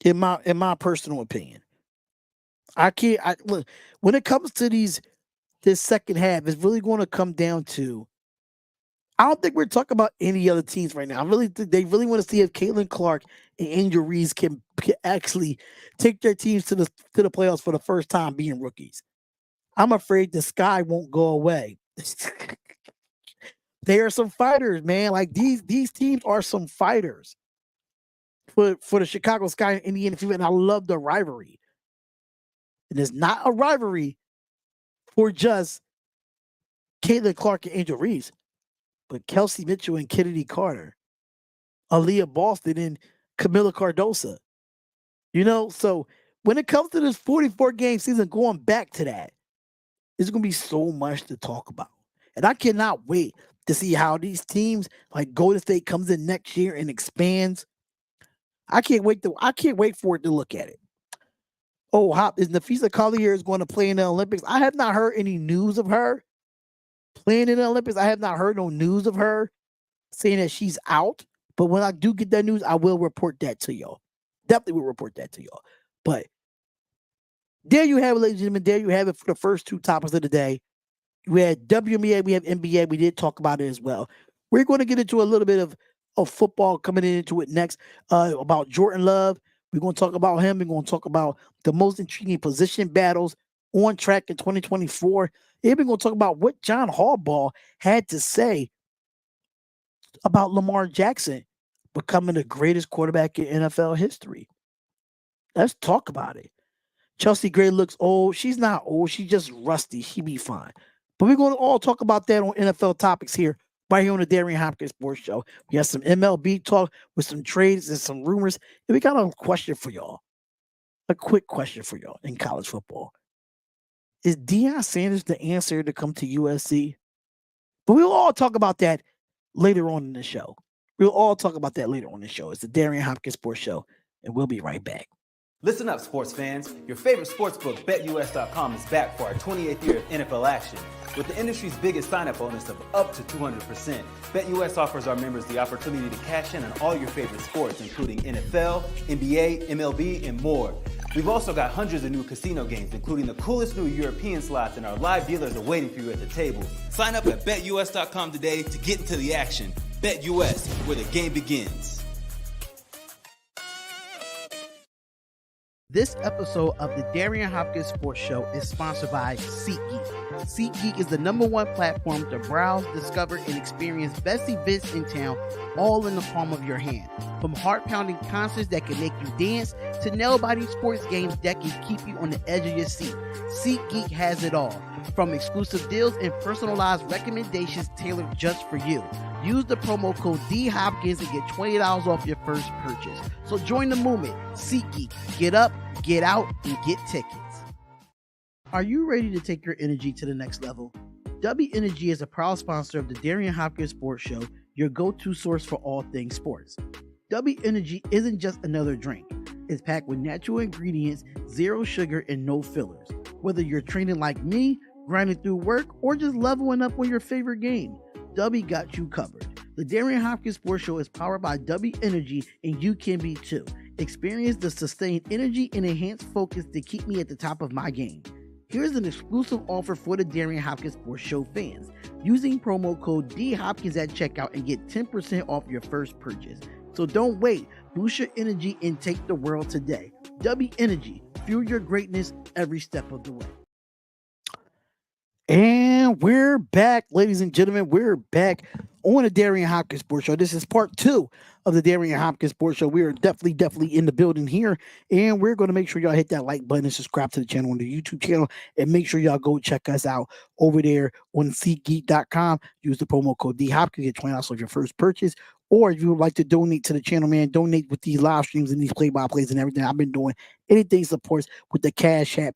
In my personal opinion. Look, when it comes to this second half, it's really going to come down to, I don't think we're talking about any other teams right now. I really think they really want to see if Caitlin Clark and Angel Reese can actually take their teams to the playoffs for the first time being rookies. I'm afraid the Sky won't go away. They are some fighters, man. Like these teams are some fighters for the Chicago Sky and Indiana Fever, and I love the rivalry. And it's not a rivalry for just Caitlin Clark and Angel Reese, but Kelsey Mitchell and Kennedy Carter, Aaliyah Boston and Camila Cardosa. So when it comes to this 44-game season, going back to that, there's going to be so much to talk about. And I cannot wait to see how these teams, like Golden State, comes in next year and expands. I can't wait for it to look at it. Oh, is Nafisa Collier is going to play in the Olympics? I have not heard any news of her playing in the Olympics. I have not heard no news of her saying that she's out. But when I do get that news, I will report that to y'all. Definitely will report that to y'all. But there you have it, ladies and gentlemen. There you have it for the first 2 topics of the day. We had WNBA, we have NBA. We did talk about it as well. We're going to get into a little bit of football coming into it next, about Jordan Love. We're going to talk about him. We're going to talk about the most intriguing position battles on track in 2024. And we're going to talk about what John Harbaugh had to say about Lamar Jackson becoming the greatest quarterback in NFL history. Let's talk about it. Chelsea Gray looks old. She's not old. She's just rusty. She'll be fine. But we're going to all talk about that on NFL topics here, right here on the Darion Hopkins Sports Show. We have some MLB talk with some trades and some rumors. And we got a question for y'all. A quick question for y'all in college football. Is Deion Sanders the answer to come to USC? But we'll all talk about that later on in the show. It's the Darion Hopkins Sports Show, and we'll be right back. Listen up, sports fans. Your favorite sportsbook, BetUS.com, is back for our 28th year of NFL action. With the industry's biggest sign-up bonus of up to 200%, BetUS offers our members the opportunity to cash in on all your favorite sports, including NFL, NBA, MLB, and more. We've also got hundreds of new casino games, including the coolest new European slots, and our live dealers are waiting for you at the table. Sign up at BetUS.com today to get into the action. BetUS, where the game begins. This episode of the Darion Hopkins Sports Show is sponsored by SeatGeek. SeatGeek is the #1 platform to browse, discover, and experience best events in town, all in the palm of your hand. From heart-pounding concerts that can make you dance to nail-biting sports games that can keep you on the edge of your seat, SeatGeek has it all. From exclusive deals and personalized recommendations tailored just for you. Use the promo code DHopkins and get $20 off your first purchase. So join the movement. SeatGeek. Get up, get out, and get tickets. Are you ready to take your energy to the next level? W Energy is a proud sponsor of the Darion Hopkins Sports Show, your go-to source for all things sports. W Energy isn't just another drink. It's packed with natural ingredients, zero sugar, and no fillers. Whether you're training like me, grinding through work, or just leveling up on your favorite game, W got you covered. The Darion Hopkins Sports Show is powered by W Energy, and you can be too. Experience the sustained energy and enhanced focus to keep me at the top of my game. Here's an exclusive offer for the Darion Hopkins Sports Show fans. Using promo code DHopkins at checkout and get 10% off your first purchase. So don't wait. Boost your energy and take the world today. W Energy. Fuel your greatness every step of the way. And we're back, ladies and gentlemen. We're back on the Darion Hopkins Sports Show. This is part 2 of the Darion Hopkins Sports Show. We are definitely in the building here, and we're going to make sure y'all hit that like button and subscribe to the channel on the YouTube channel, and make sure y'all go check us out over there on SeatGeek.com. Use the promo code DHopkins, get $20 off your first purchase. Or if you would like to donate to the channel, man, donate with these live streams and these play-by-plays and everything I've been doing. Anything supports with the Cash App,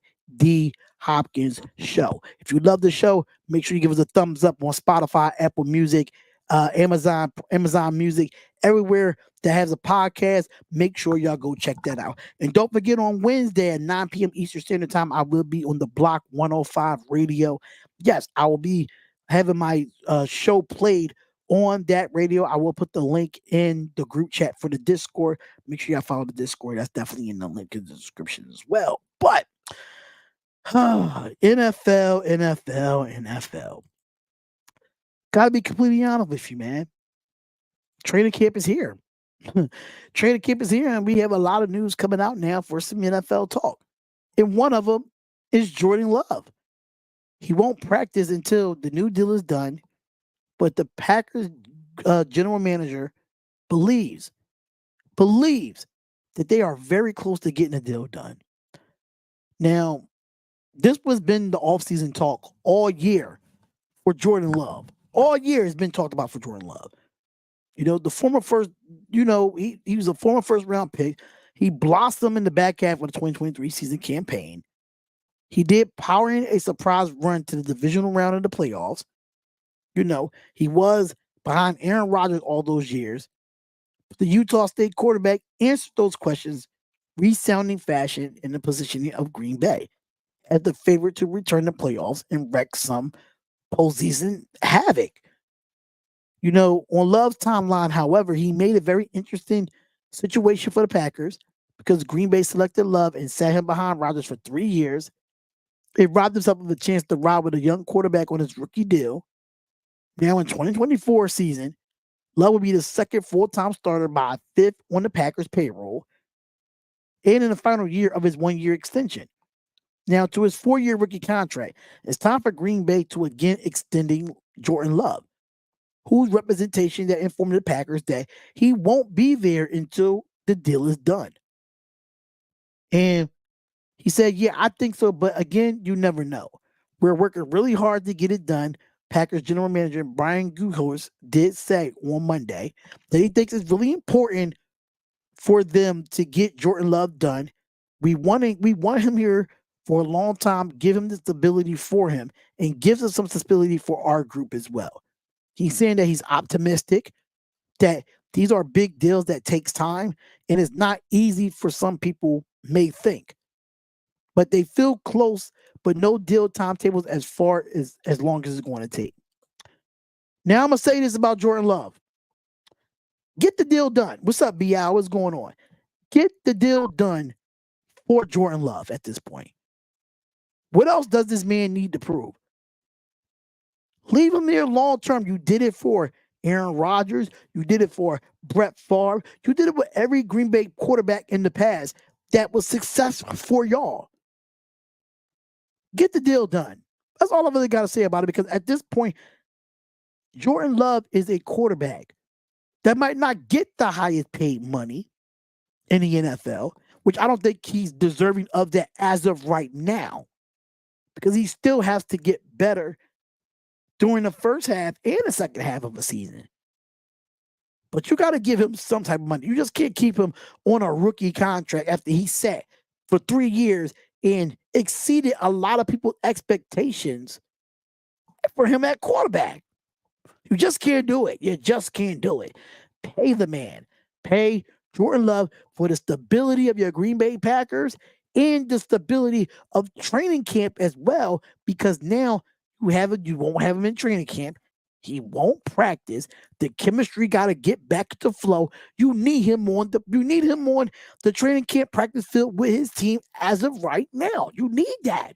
Hopkins Show. If you love the show, make sure you give us a thumbs up on Spotify, Apple Music, Amazon Music, everywhere that has a podcast. Make sure y'all go check that out. And don't forget, on Wednesday at 9 p.m. Eastern Standard Time, I will be on the Block 105 radio. Yes, I will be having my show played on that radio. I will put the link in the group chat for the Discord. Make sure y'all follow the Discord. That's definitely in the link in the description as well. But NFL. Gotta be completely honest with you, man. Training camp is here. Training camp is here, and we have a lot of news coming out now for some NFL talk. And one of them is Jordan Love. He won't practice until the new deal is done, but the Packers general manager believes that they are very close to getting a deal done. Now, this has been the offseason talk all year for Jordan Love. All year has been talked about for Jordan Love. You know, the former first, he was a former first round pick. He blossomed in the back half of the 2023 season campaign. He did power in a surprise run to the divisional round of the playoffs. You know, he was behind Aaron Rodgers all those years. The Utah State quarterback answered those questions resounding fashion in the positioning of Green Bay as the favorite to return to playoffs and wreak some postseason havoc. You know, on Love's timeline, however, he made a very interesting situation for the Packers because Green Bay selected Love and sat him behind Rodgers for 3 years. It robbed himself of a chance to ride with a young quarterback on his rookie deal. Now in 2024 season, Love will be the second full-time starter by 5th on the Packers payroll and in the final year of his 1-year extension. Now to his 4-year rookie contract, it's time for Green Bay to again extending Jordan Love, whose representation that informed the Packers that he won't be there until the deal is done. And he said, yeah, I think so, but again, you never know. We're working really hard to get it done. Packers general manager Brian Gutekunst did say on Monday that he thinks it's really important for them to get Jordan Love done. We want him here for a long time, give him the stability for him, and gives us some stability for our group as well. He's saying that he's optimistic, that these are big deals that takes time, and it's not easy for some people may think. But they feel close, but no deal timetables as far as long as it's going to take. Now I'm going to say this about Jordan Love. Get the deal done. What's up, B.I.? What's going on? Get the deal done for Jordan Love at this point. What else does this man need to prove? Leave him there long term. You did it for Aaron Rodgers. You did it for Brett Favre. You did it with every Green Bay quarterback in the past that was successful for y'all. Get the deal done. That's all I really got to say about it, because at this point, Jordan Love is a quarterback that might not get the highest paid money in the NFL, which I don't think he's deserving of that as of right now, because he still has to get better during the first half and the second half of the season. But you got to give him some type of money. You just can't keep him on a rookie contract after he sat for 3 years and exceeded a lot of people's expectations for him at quarterback. You just can't do it. You just can't do it. Pay the man. Pay Jordan Love for the stability of your Green Bay Packers and the stability of training camp as well, because now you won't have him in training camp. He won't practice. The chemistry got to get back to flow. You need him on the training camp practice field with his team as of right now. You need that.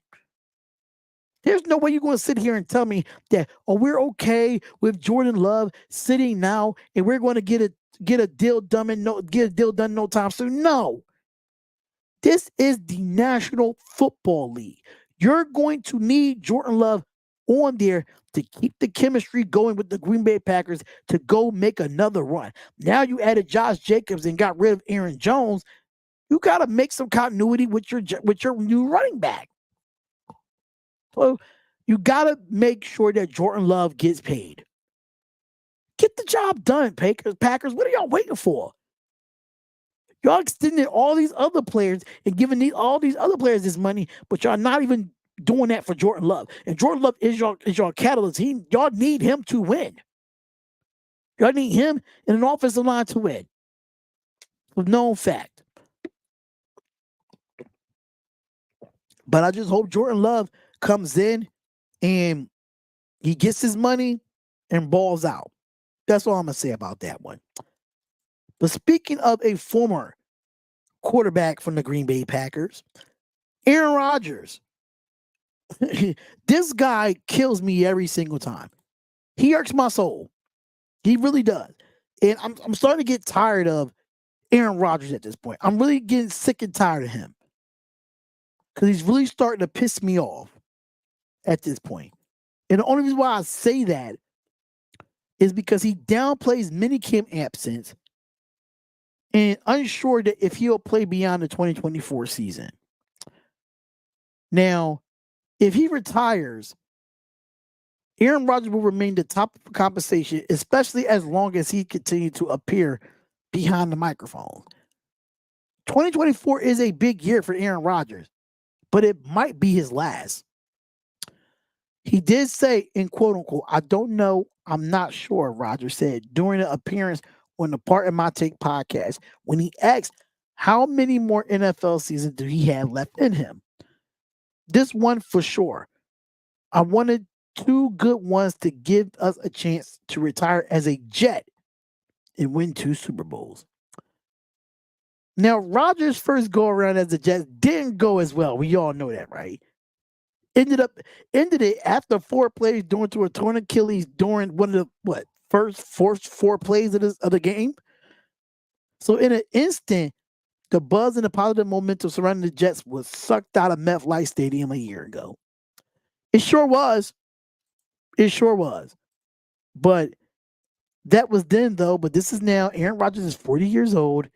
There's no way you're going to sit here and tell me that, oh, we're okay with Jordan Love sitting now and we're going to get a deal done in no time soon. No. This is the National Football League. You're going to need Jordan Love on there to keep the chemistry going with the Green Bay Packers to go make another run. Now you added Josh Jacobs and got rid of Aaron Jones. You got to make some continuity with your new running back. So you got to make sure that Jordan Love gets paid. Get the job done, Packers. What are y'all waiting for? Y'all extended all these other players and giving all these other players this money, but y'all not even doing that for Jordan Love. And Jordan Love is your catalyst. Y'all need him to win. Y'all need him in an offensive line to win. With known fact. But I just hope Jordan Love comes in and he gets his money and balls out. That's all I'm going to say about that one. But speaking of a former quarterback from the Green Bay Packers, Aaron Rodgers. This guy kills me every single time. He irks my soul. He really does. And I'm starting to get tired of Aaron Rodgers at this point. I'm really getting sick and tired of him. Because he's really starting to piss me off at this point. And the only reason why I say that is because he downplays minicamp absence and unsure that if he'll play beyond the 2024 season. Now, if he retires, Aaron Rodgers will remain the top of compensation, especially as long as he continues to appear behind the microphone. 2024 is a big year for Aaron Rodgers, but it might be his last. He did say, in quote unquote, I don't know, I'm not sure, Rodgers said during an appearance on the Part of My Take podcast when he asked how many more NFL seasons do he have left in him. This one for sure. I wanted 2 good ones to give us a chance to retire as a Jet and win 2 Super Bowls. Now, Rodgers' first go around as a Jet didn't go as well. We all know that, right? Ended it after 4 plays going to a torn Achilles during one of the first 4 plays of the game. So in an instant, the buzz and the positive momentum surrounding the Jets was sucked out of MetLife Stadium a year ago. It sure was. It sure was. But that was then, though. But this is now. Aaron Rodgers is 40 years old.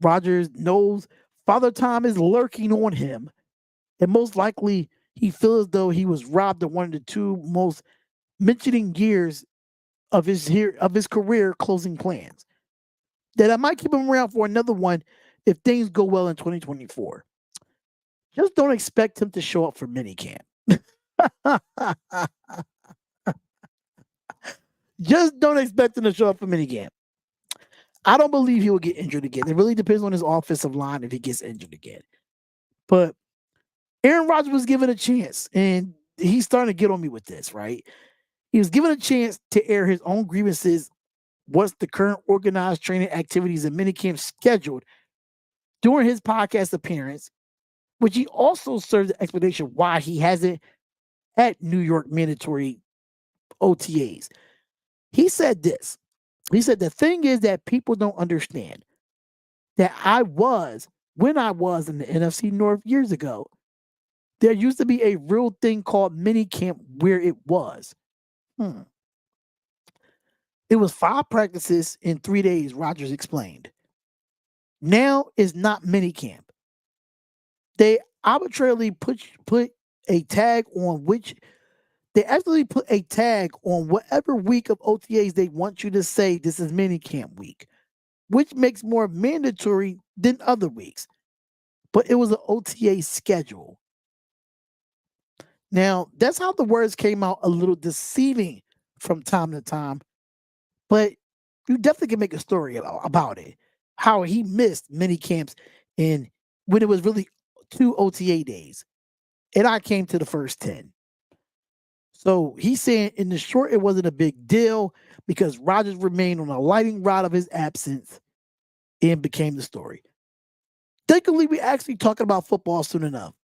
Rodgers knows Father Time is lurking on him. And most likely, he feels as though he was robbed of one of the 2 most mentioning years of his career closing plans. That I might keep him around for another one if things go well in 2024. Just don't expect him to show up for minicamp. Just don't expect him to show up for minicamp. I don't believe he will get injured again. It really depends on his offensive line if he gets injured again. But Aaron Rodgers was given a chance, and he's starting to get on me with this, right? He was given a chance to air his own grievances. What's the current organized training activities and minicamp scheduled during his podcast appearance, which he also served the explanation why he hasn't had New York mandatory OTAs. He said this. He said, the thing is that people don't understand that when I was in the NFC North years ago, there used to be a real thing called minicamp where it was. It was 5 practices in 3 days, Rodgers explained. Now it's not minicamp. They arbitrarily put a tag on whatever week of OTAs they want you to say this is minicamp week, which makes more mandatory than other weeks. But it was an OTA schedule. Now, that's how the words came out a little deceiving from time to time, but you definitely can make a story about it. How he missed mini camps and when it was really 2 OTA days. And I came to the first 10. So he's saying in the short, it wasn't a big deal because Rodgers remained on a lightning rod of his absence and became the story. Thankfully, we actually talking about football soon enough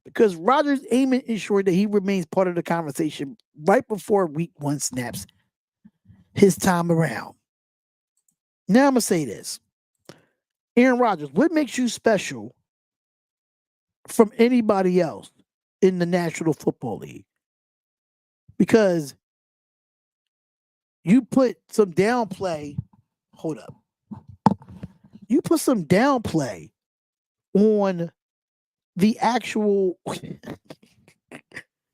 because Rodgers aiming ensured that he remains part of the conversation right before week 1 snaps his time around. Now I'm going to say this. Aaron Rodgers, what makes you special from anybody else in the National Football League? Because you put some downplay. Hold up. You put some downplay on the actual.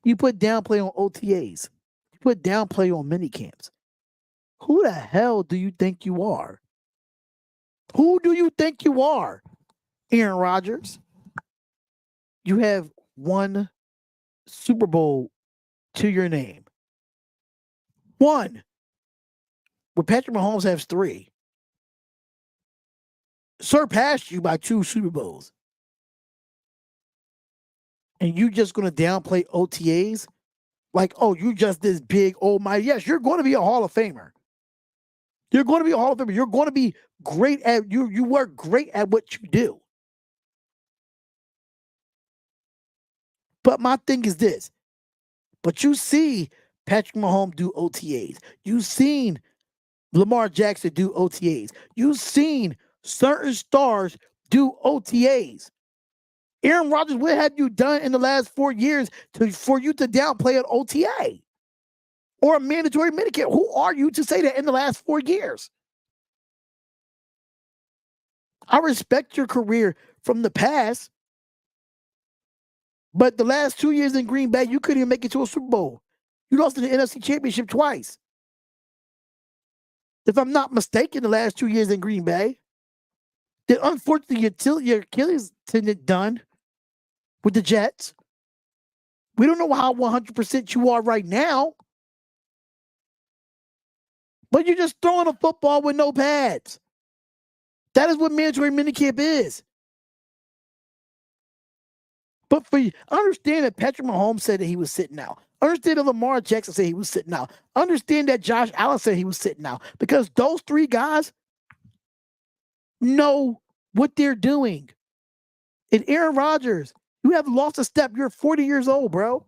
You put downplay on OTAs. You put downplay on minicamps. Who the hell do you think you are? Who do you think you are, Aaron Rodgers? You have 1 Super Bowl to your name. 1. Where Patrick Mahomes has 3. Surpassed you by 2 Super Bowls. And you just going to downplay OTAs? Like, oh, you just this big, oh my. Yes, you're going to be a Hall of Famer. You're going to be a Hall of Famer. You're going to be great at, you work great at what you do. But my thing is this. But you see Patrick Mahomes do OTAs. You've seen Lamar Jackson do OTAs. You've seen certain stars do OTAs. Aaron Rodgers, what have you done in the last 4 years for you to downplay an OTA or a mandatory minicamp? Who are you to say that in the last 4 years? I respect your career from the past, but the last 2 years in Green Bay, you couldn't even make it to a Super Bowl. You lost in the NFC Championship twice. If I'm not mistaken, the last 2 years in Green Bay, then unfortunately your Achilles tendon done with the Jets. We don't know how 100% you are right now, but you're just throwing a football with no pads. That is what mandatory minicamp is. But for you, understand that Patrick Mahomes said that he was sitting out. Understand that Lamar Jackson said he was sitting out. Understand that Josh Allen said he was sitting out. Because those 3 guys know what they're doing. And Aaron Rodgers, you have lost a step. You're 40 years old, bro.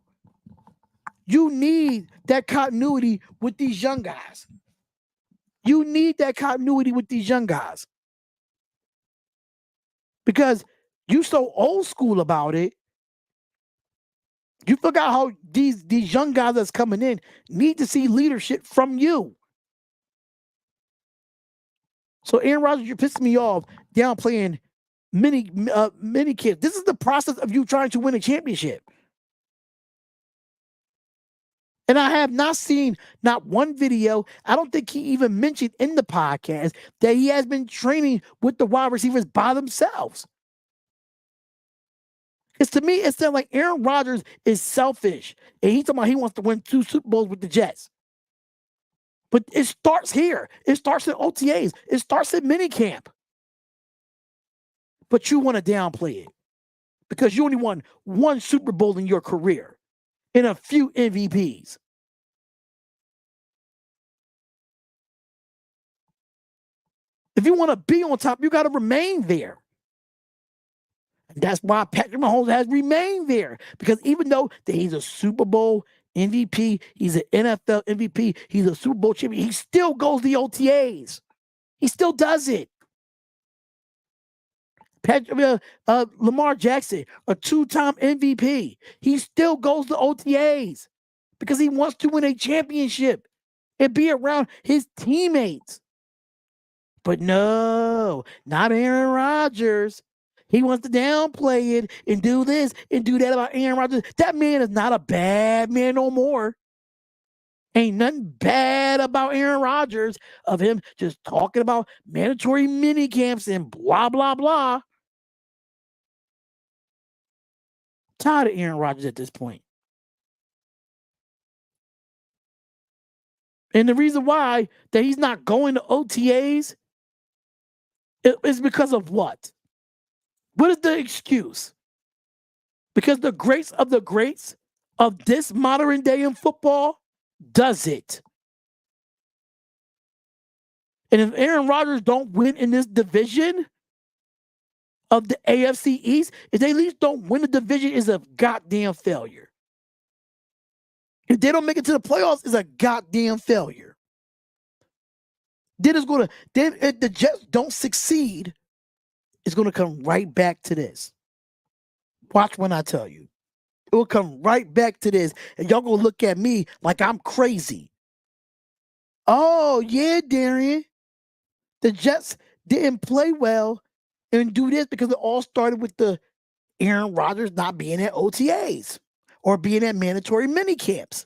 You need that continuity with these young guys. You need that continuity with these young guys. Because you so old school about it. You forgot how these young guys that's coming in need to see leadership from you. So Aaron Rodgers, you're pissing me off downplaying mini kids. This is the process of you trying to win a championship. And I have not seen not one video. I don't think he even mentioned in the podcast that he has been training with the wide receivers by themselves. Because to me, it sounds like Aaron Rodgers is selfish. And he's talking about he wants to win 2 Super Bowls with the Jets. But it starts here. It starts in OTAs. It starts in minicamp. But you want to downplay it. Because you only won 1 Super Bowl in your career. And a few MVPs. If you want to be on top, you got to remain there. And that's why Patrick Mahomes has remained there. Because even though that he's a Super Bowl MVP, he's an NFL MVP, he's a Super Bowl champion, he still goes the OTAs. He still does it. Lamar Jackson, a 2-time MVP, he still goes to OTAs because he wants to win a championship and be around his teammates. But no, not Aaron Rodgers. He wants to downplay it and do this and do that about Aaron Rodgers. That man is not a bad man no more. Ain't nothing bad about Aaron Rodgers of him just talking about mandatory mini camps and blah, blah, blah. Tired of Aaron Rodgers at this point. And the reason why that he's not going to OTAs is because of what? What is the excuse? Because the greats of the greats of this modern day in football does it. And if Aaron Rodgers don't win in this division of the AFC East, if they at least don't win the division, is a goddamn failure. If they don't make it to the playoffs, it's a goddamn failure. Then if the Jets don't succeed, it's gonna come right back to this. Watch when I tell you. It will come right back to this. And y'all gonna look at me like I'm crazy. Oh, yeah, Darion. The Jets didn't play well and do this because it all started with the Aaron Rodgers not being at OTAs or being at mandatory mini camps.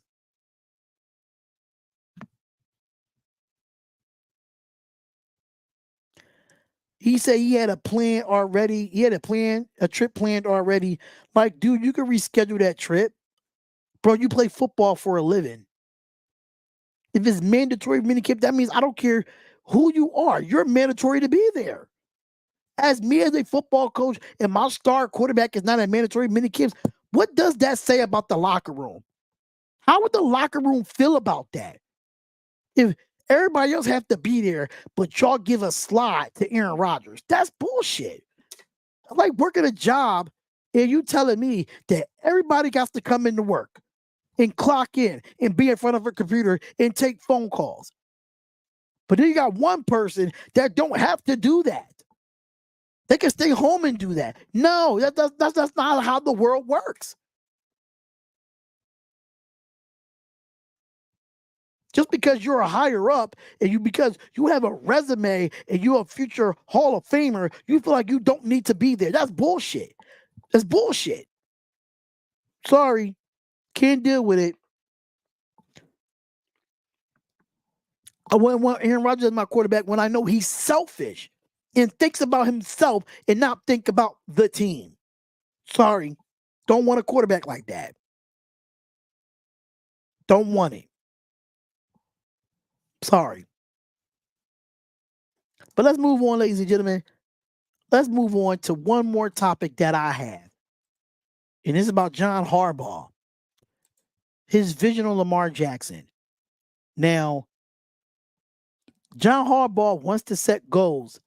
He said he had a plan already. He had a trip planned already. Like, dude, you can reschedule that trip. Bro, you play football for a living. If it's mandatory minicamp, that means I don't care who you are. You're mandatory to be there. As me as a football coach and my star quarterback is not at mandatory minicamps, what does that say about the locker room? How would the locker room feel about that? If everybody else have to be there, but y'all give a slide to Aaron Rodgers, that's bullshit. I'm like working a job and you telling me that everybody got to come into work and clock in and be in front of a computer and take phone calls. But then you got one person that don't have to do that. They can stay home and do that. No, that's not how the world works. Just because you're a higher up and because you have a resume and you're a future Hall of Famer, you feel like you don't need to be there. That's bullshit. That's bullshit. Sorry. Can't deal with it. I wouldn't want Aaron Rodgers as my quarterback when I know he's selfish and thinks about himself and not think about the team. Sorry. Don't want a quarterback like that. Don't want it. Sorry. But let's move on, ladies and gentlemen. Let's move on to one more topic that I have. And it's about John Harbaugh. His vision on Lamar Jackson. Now, John Harbaugh wants to set goals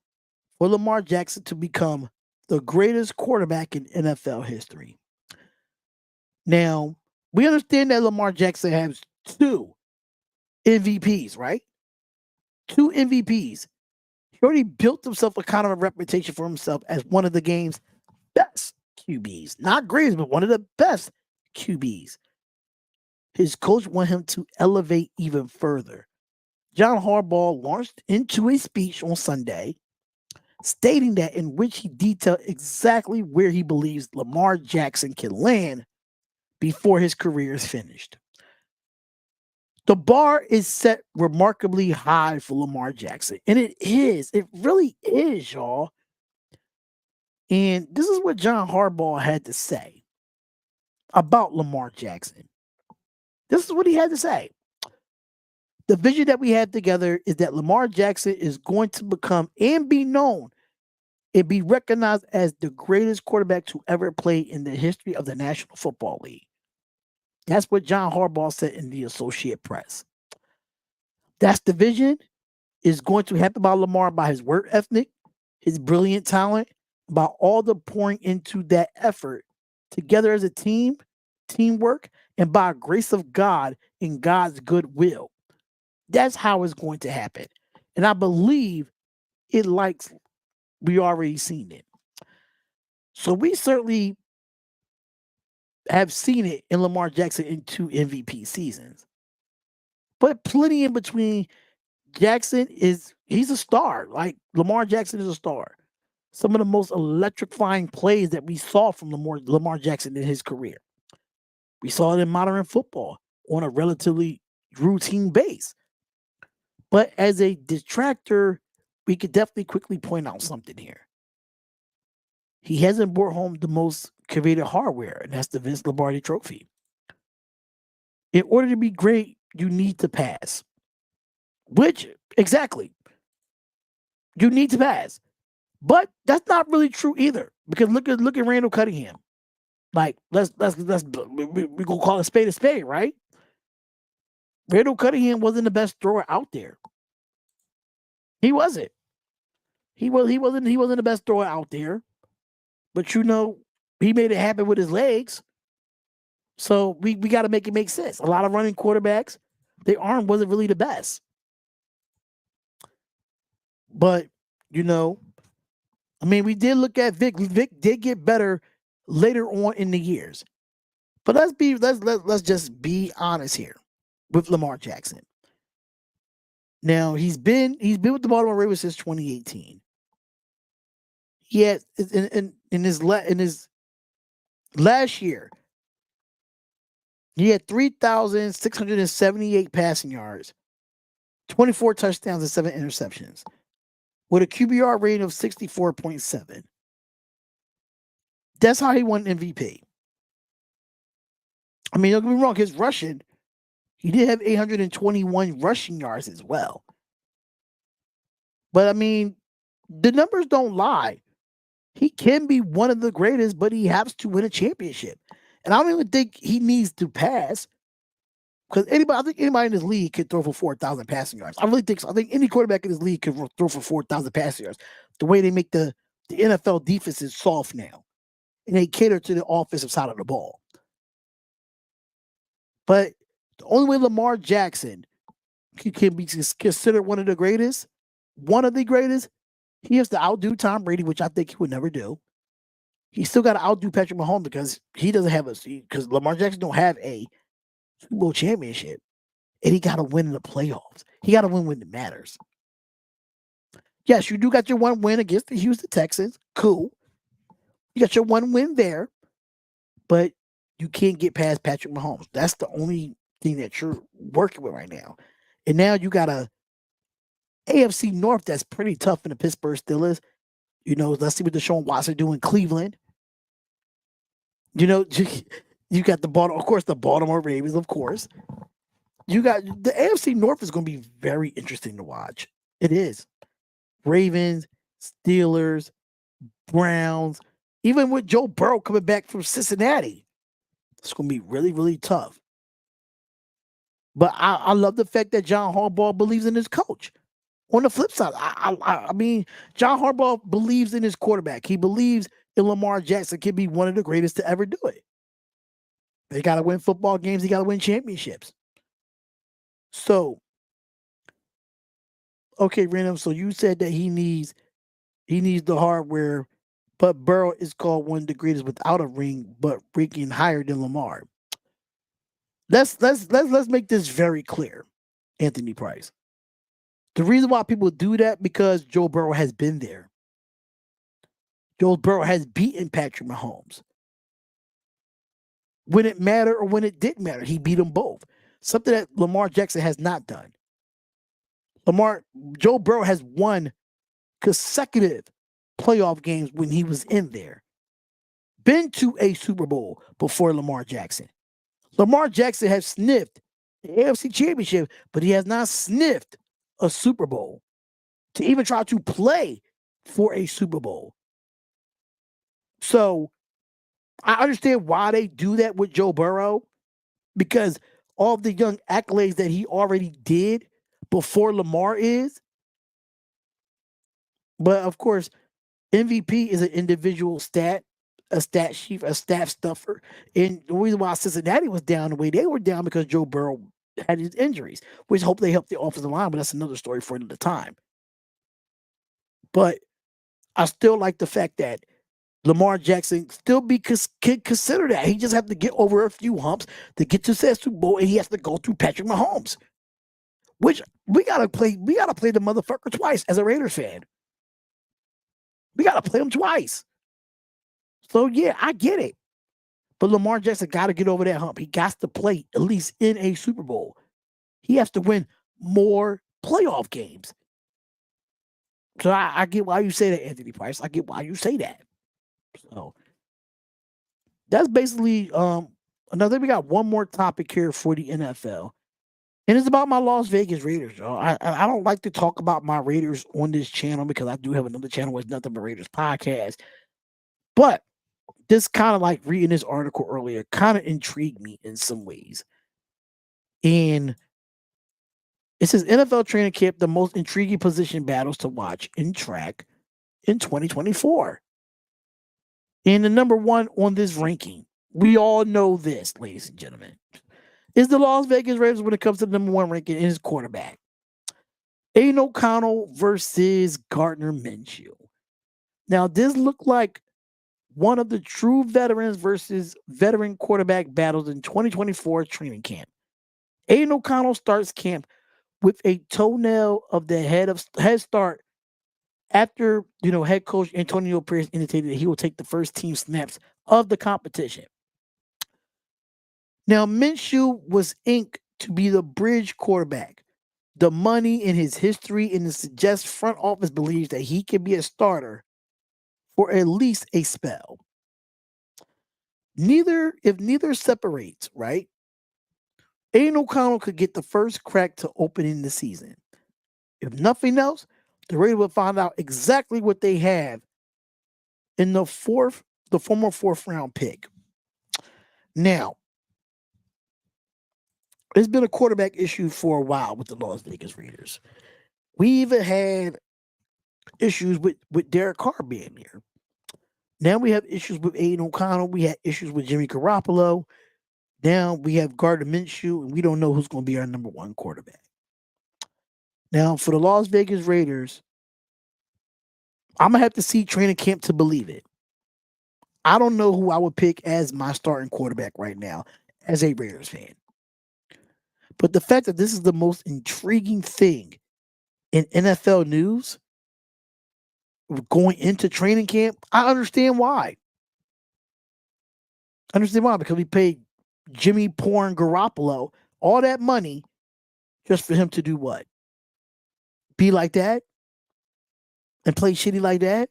for Lamar Jackson to become the greatest quarterback in NFL history. Now, we understand that Lamar Jackson has 2 MVPs, right? 2 MVPs. He already built himself a kind of a reputation for himself as one of the game's best QBs. Not greatest, but one of the best QBs. His coach wanted him to elevate even further. John Harbaugh launched into a speech on Sunday, stating that in which he detailed exactly where he believes Lamar Jackson can land before his career is finished. The bar is set remarkably high for Lamar Jackson, and it is. It really is, y'all. And this is what John Harbaugh had to say about Lamar Jackson. This is what he had to say. The vision that we have together is that Lamar Jackson is going to become and be known and be recognized as the greatest quarterback to ever play in the history of the National Football League. That's what John Harbaugh said in the Associated Press. That's the vision. Is going to happen by Lamar by his work ethic, his brilliant talent, by all the pouring into that effort together as a team, teamwork, and by grace of God and God's goodwill. That's how it's going to happen. And I believe we already seen it. So we certainly have seen it in Lamar Jackson in 2 MVP seasons. But plenty in between. He's a star. Like Lamar Jackson is a star. Some of the most electrifying plays that we saw from Lamar Jackson in his career. We saw it in modern football on a relatively routine base. But as a detractor, we could definitely quickly point out something here. He hasn't brought home the most coveted hardware, and that's the Vince Lombardi Trophy. In order to be great, you need to pass. which exactly you need to pass. But that's not really true either, because look at Randall Cunningham. Like let's we gonna call a spade, right? Randall Cunningham wasn't the best thrower out there. He wasn't. He wasn't the best thrower out there. But he made it happen with his legs. So we got to make it make sense. A lot of running quarterbacks, their arm wasn't really the best. But we did look at Vic. Vic did get better later on in the years. But let's just be honest here with Lamar Jackson. Now he's been with the Baltimore Ravens since 2018. He had in his last year, he had 3,678 passing yards, 24 touchdowns, and 7 interceptions, with a QBR rating of 64.7. That's how he won MVP. Don't get me wrong, his rushing, he did have 821 rushing yards as well. But the numbers don't lie. He can be one of the greatest, but he has to win a championship. And I don't even think he needs to pass, because I think anybody in this league could throw for 4,000 passing yards. I really think so. I think any quarterback in this league could throw for 4,000 passing yards. The way they make the NFL defenses soft now, and they cater to the offensive side of the ball. But the only way Lamar Jackson can be considered one of the greatest, he has to outdo Tom Brady, which I think he would never do. He still got to outdo Patrick Mahomes, because he doesn't have because Lamar Jackson don't have a Super Bowl championship, and he got to win in the playoffs. He got to win when it matters. Yes, you do got your one win against the Houston Texans. Cool. You got your one win there, but you can't get past Patrick Mahomes. That's the only thing that you're working with right now. And now you got a AFC North that's pretty tough in the Pittsburgh Steelers. Let's see what Deshaun Watson do in Cleveland. You got the Baltimore Ravens, of course. You got the AFC North is going to be very interesting to watch. It is. Ravens, Steelers, Browns, even with Joe Burrow coming back from Cincinnati. It's going to be really, really tough. But I love the fact that John Harbaugh believes in his coach. On the flip side, John Harbaugh believes in his quarterback. He believes in Lamar Jackson can be one of the greatest to ever do it. They got to win football games. They got to win championships. So, okay, Random. So you said that he needs the hardware, but Burrow is called one of the greatest without a ring, but ranking higher than Lamar. Let's make this very clear, Anthony Price. The reason why people do that, because Joe Burrow has been there. Joe Burrow has beaten Patrick Mahomes. When it mattered or when it didn't matter, he beat them both. Something that Lamar Jackson has not done. Joe Burrow has won consecutive playoff games when he was in there. Been to a Super Bowl before Lamar Jackson. Lamar Jackson has sniffed the AFC Championship, but he has not sniffed a Super Bowl to even try to play for a Super Bowl. So I understand why they do that with Joe Burrow, because all of the young accolades that he already did before Lamar is. But of course, MVP is an individual stat, a stat sheet, a stat stuffer. And the reason why Cincinnati was down the way they were down, because Joe Burrow had his injuries, which hope they helped the offensive line, but that's another story for another time. But I still like the fact that Lamar Jackson still can consider that. He just have to get over a few humps to get to the Super Bowl, and he has to go through Patrick Mahomes. Which we gotta play the motherfucker twice as a Raiders fan. We gotta play him twice. So yeah, I get it. But Lamar Jackson got to get over that hump. He got to play at least in a Super Bowl. He has to win more playoff games. So I get why you say that, Anthony Price. I get why you say that. So that's basically another. We got one more topic here for the NFL, And it's about my Las Vegas Raiders, y'all. I don't like to talk about my Raiders on this channel because I do have another channel with Nothing But Raiders podcast. But this kind of like reading this article earlier kind of intrigued me in some ways. And it says NFL training camp, the most intriguing position battles to watch in track in 2024. And the number one on this ranking, we all know this, ladies and gentlemen, is the Las Vegas Raiders when it comes to the number one ranking in his quarterback. Aiden O'Connell versus Gardner Minshew. Now, this looked like one of the true veterans versus veteran quarterback battles in 2024 training camp. Aiden O'Connell starts camp with a toenail of the head start after head coach Antonio Pierce indicated that he will take the first team snaps of the competition. Now, Minshew was inked to be the bridge quarterback. The money in his history and the suggest front office believes that he can be a starter for at least a spell. If neither separates, right? Aiden O'Connell could get the first crack to opening the season. If nothing else, the Raiders will find out exactly what they have in the former fourth round pick. Now, there's been a quarterback issue for a while with the Las Vegas Raiders. We even had issues with Derek Carr being here. Now we have issues with Aiden O'Connell. We had issues with Jimmy Garoppolo. Now we have Gardner Minshew, and we don't know who's going to be our number one quarterback. Now, for the Las Vegas Raiders, I'm going to have to see training camp to believe it. I don't know who I would pick as my starting quarterback right now as a Raiders fan. But the fact that this is the most intriguing thing in NFL news going into training camp, I understand why. Because we paid Jimmy Porn Garoppolo all that money just for him to do what? Be like that? And play shitty like that?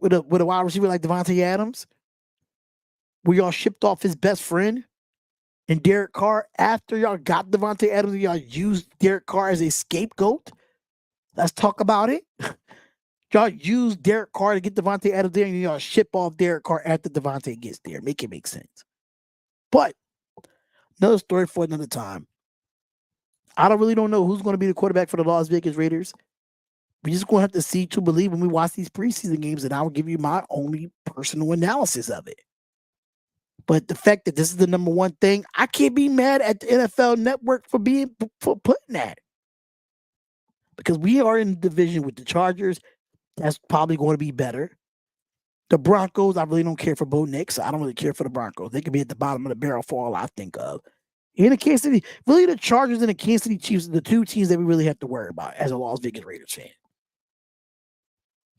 With a wide receiver like Devontae Adams? Where y'all shipped off his best friend and Derek Carr after y'all got Devontae Adams and y'all used Derek Carr as a scapegoat? Let's talk about it. Y'all use Derek Carr to get Devontae Adams there, and y'all ship off Derek Carr after Devontae gets there. Make it make sense. But another story for another time. I don't know who's going to be the quarterback for the Las Vegas Raiders. We're just going to have to see to believe when we watch these preseason games, and I will give you my only personal analysis of it. But the fact that this is the number one thing, I can't be mad at the NFL Network for putting that. Because we are in the division with the Chargers. That's probably going to be better. The Broncos, I really don't care for Bo Nix. So I don't really care for the Broncos. They could be at the bottom of the barrel for all I think of. In the Kansas City, really the Chargers and the Kansas City Chiefs are the two teams that we really have to worry about as a Las Vegas Raiders fan.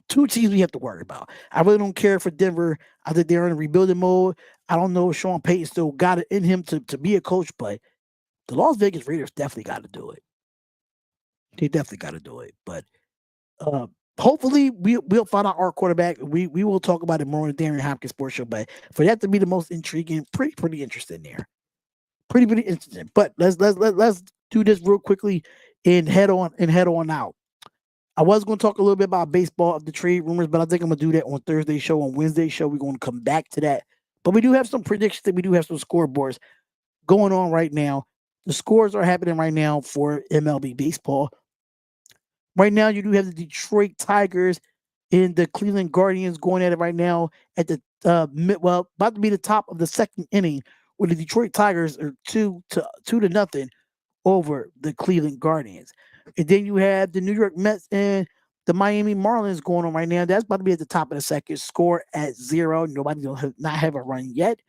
Two teams we have to worry about. I really don't care for Denver. I think they're in a rebuilding mode. I don't know if Sean Payton still got it in him to be a coach, but the Las Vegas Raiders definitely got to do it. They definitely got to do it. But hopefully we'll find out our quarterback. We will talk about it more on the Darion Hopkins Sports Show. But for that to be the most intriguing, pretty interesting there. Pretty interesting. But let's do this real quickly and head on out. I was going to talk a little bit about baseball of the trade rumors, but I think I'm going to do that on Thursday's show. On Wednesday's show, we're going to come back to that. But we do have some predictions and we do have some scoreboards going on right now. The scores are happening right now for MLB baseball. Right now, you do have the Detroit Tigers and the Cleveland Guardians going at it right now at the about to be the top of the second inning, where the Detroit Tigers are 2-0 over the Cleveland Guardians. And then you have the New York Mets and the Miami Marlins going on right now. That's about to be at the top of the second, score at 0. Nobody will not have a run yet.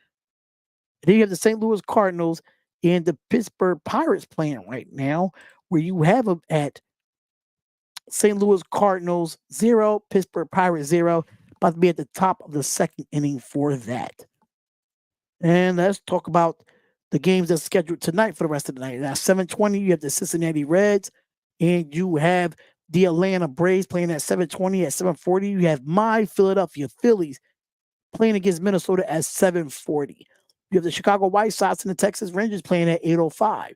And then you have the St. Louis Cardinals and the Pittsburgh Pirates playing right now, where you have them at St. Louis Cardinals 0, Pittsburgh Pirates 0. About to be at the top of the second inning for that. And let's talk about the games that's scheduled tonight for the rest of the night. Now, 7:20, you have the Cincinnati Reds, and you have the Atlanta Braves playing at 7:20. At 7:40, you have my Philadelphia Phillies playing against Minnesota at 7:40. You have the Chicago White Sox and the Texas Rangers playing at 8:05.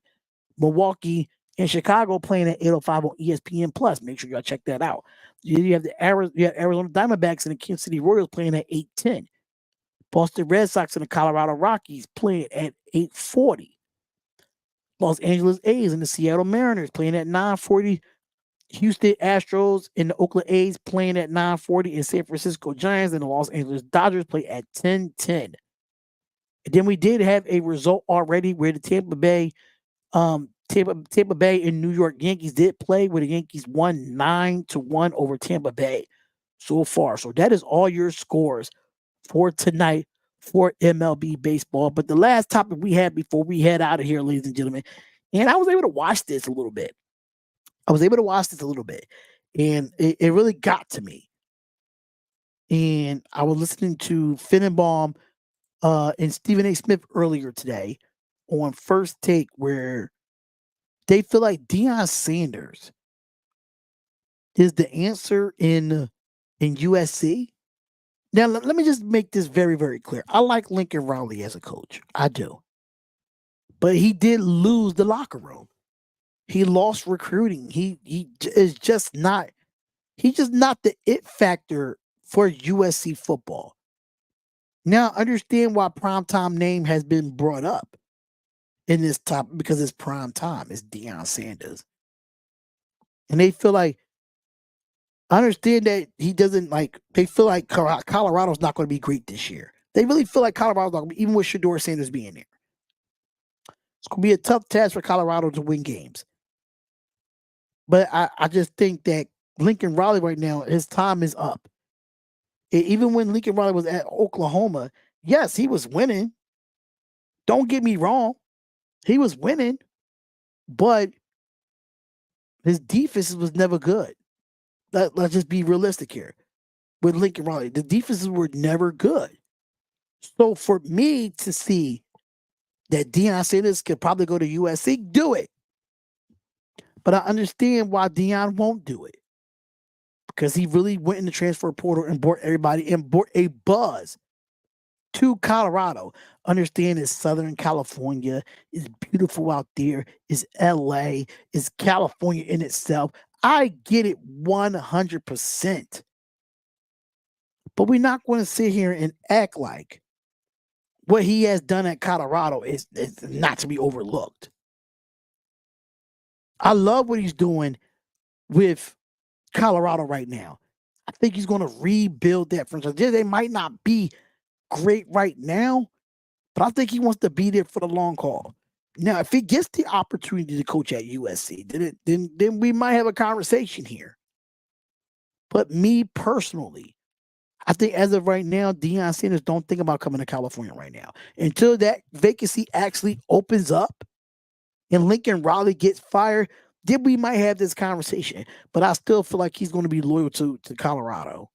Milwaukee in Chicago playing at 8:05 on ESPN Plus. Make sure y'all check that out. You have Arizona Diamondbacks and the Kansas City Royals playing at 8:10. Boston Red Sox and the Colorado Rockies playing at 8:40. Los Angeles A's and the Seattle Mariners playing at 9:40. Houston Astros and the Oakland A's playing at 9:40, and San Francisco Giants and the Los Angeles Dodgers play at 10:10. And then we did have a result already where the Tampa Bay and New York Yankees did play, where the Yankees won 9-1 over Tampa Bay so far. So that is all your scores for tonight for MLB baseball. But the last topic we had before we head out of here, ladies and gentlemen, and I was able to watch this a little bit. And it really got to me. And I was listening to Finnenbaum and Stephen A. Smith earlier today on First Take, where they feel like Deion Sanders is the answer in USC. Now, let me just make this very, very clear. I like Lincoln Riley as a coach. I do. But he did lose the locker room. He lost recruiting. He is just not the it factor for USC football. Now, understand why primetime name has been brought up in this topic, because it's prime time. It's Deion Sanders. And they feel like, I understand that he doesn't they feel like Colorado's not going to be great this year. They really feel like Colorado's not going to be, even with Shedeur Sanders being there. It's going to be a tough task for Colorado to win games. But I just think that Lincoln Riley right now, his time is up. Even when Lincoln Riley was at Oklahoma, yes, he was winning. Don't get me wrong. He was winning. But his defense was never good. Let's just be realistic here. With Lincoln Riley, the defenses were never good. So for me to see that Deion Sanders could probably go to USC, do it. But I understand why Deion won't do it. Because he really went in the transfer portal and brought everybody and brought a buzz to Colorado. Understand it's Southern California. It's beautiful out there. It's LA. It's California in itself. I get it 100%. But we're not going to sit here and act like what he has done at Colorado is not to be overlooked. I love what he's doing with Colorado right now. I think he's going to rebuild that franchise. They might not be great right now, but I think he wants to be there for the long haul. Now, if he gets the opportunity to coach at USC, then we might have a conversation here. But me personally, I think as of right now, Deion Sanders don't think about coming to California right now. Until that vacancy actually opens up and Lincoln Riley gets fired, then we might have this conversation. But I still feel like he's going to be loyal to Colorado.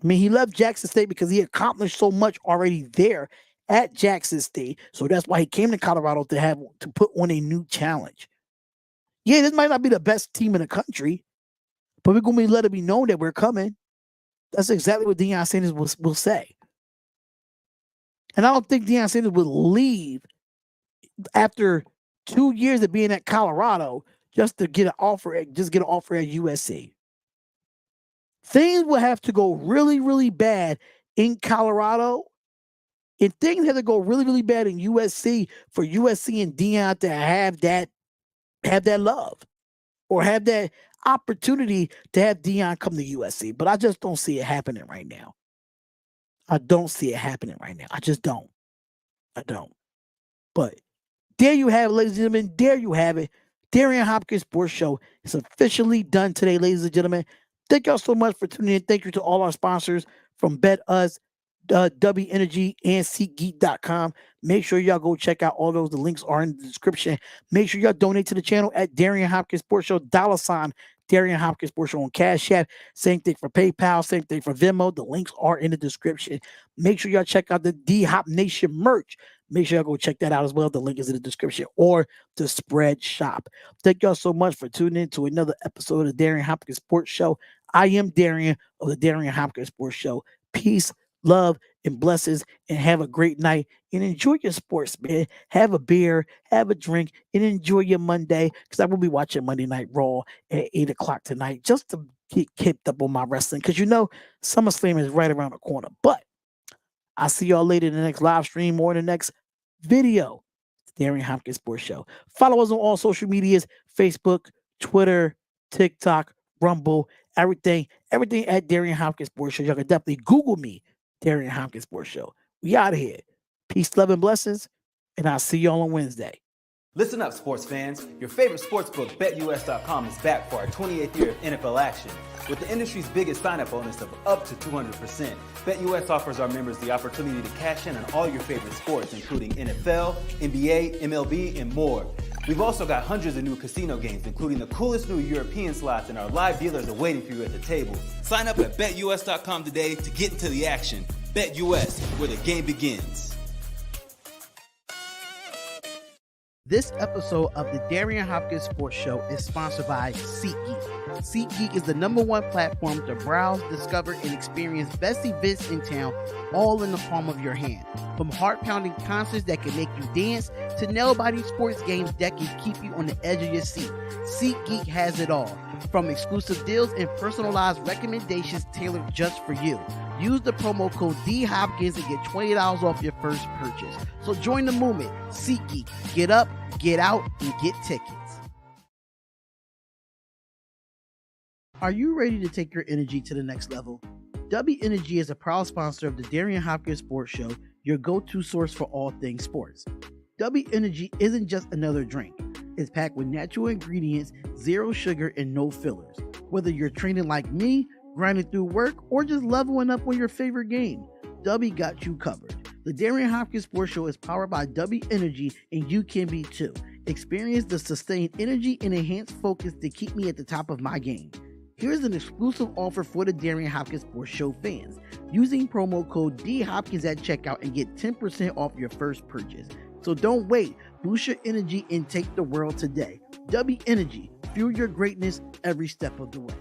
I mean, he left Jackson State because he accomplished so much already there at Jackson State. So that's why he came to Colorado to put on a new challenge. Yeah, this might not be the best team in the country, but we're going to let it be known that we're coming. That's exactly what Deion Sanders will say. And I don't think Deion Sanders will leave after 2 years of being at Colorado just to get an offer at USC. Things will have to go really, really bad in Colorado. And things have to go really, really bad in USC for USC and Deion to have that love or have that opportunity to have Deion come to USC. But I just don't see it happening right now. I just don't. I don't. But there you have it, ladies and gentlemen. There you have it. Darion Hopkins Sports Show is officially done today, ladies and gentlemen. Thank y'all so much for tuning in. Thank you to all our sponsors from BetUs, W Energy, and SeatGeek.com. Make sure y'all go check out all those. The links are in the description. Make sure y'all donate to the channel at Darion Hopkins Sports Show, $ Darion Hopkins Sports Show on Cash App. Same thing for PayPal, same thing for Venmo. The links are in the description. Make sure y'all check out the D-Hop Nation merch. Make sure y'all go check that out as well. The link is in the description or the spread shop. Thank y'all so much for tuning in to another episode of the Darion Hopkins Sports Show. I am Darion of the Darion Hopkins Sports Show. Peace, love and blessings, and have a great night and enjoy your sports, man. Have a beer, have a drink, and enjoy your Monday, because I will be watching Monday Night Raw at 8 o'clock tonight just to get kept up on my wrestling, because SummerSlam is right around the corner. But I'll see y'all later in the next live stream or in the next video. It's Darion Hopkins Sports Show. Follow us on all social medias: Facebook, Twitter, TikTok, Rumble, everything at Darion Hopkins Sports Show. Y'all can definitely Google me, Darion Hopkins Sports Show. We out of here. Peace, love, and blessings, and I'll see y'all on Wednesday. Listen up, sports fans. Your favorite sportsbook, BetUS.com, is back for our 28th year of NFL action. With the industry's biggest sign-up bonus of up to 200%, BetUS offers our members the opportunity to cash in on all your favorite sports, including NFL, NBA, MLB, and more. We've also got hundreds of new casino games, including the coolest new European slots, and our live dealers are waiting for you at the table. Sign up at BetUS.com today to get into the action. BetUS, where the game begins. This episode of the Darion Hopkins Sports Show is sponsored by SeatGeek. SeatGeek is the #1 platform to browse, discover, and experience best events in town, all in the palm of your hand. From heart-pounding concerts that can make you dance to nail-biting sports games that can keep you on the edge of your seat, SeatGeek has it all. From exclusive deals and personalized recommendations tailored just for you. Use the promo code DHopkins and get $20 off your first purchase. So join the movement. SeatGeek. Get up, get out, and get tickets. Are you ready to take your energy to the next level? W Energy is a proud sponsor of the Darion Hopkins Sports Show, your go-to source for all things sports. W Energy isn't just another drink. It's packed with natural ingredients, zero sugar, and no fillers. Whether you're training like me, grinding through work, or just leveling up on your favorite game, W got you covered. The Darion Hopkins Sports Show is powered by W Energy, and you can be too. Experience the sustained energy and enhanced focus to keep me at the top of my game. Here's an exclusive offer for the Darion Hopkins Sports Show fans. Using promo code DHopkins at checkout and get 10% off your first purchase. So don't wait. Boost your energy and take the world today. W Energy. Fuel your greatness every step of the way.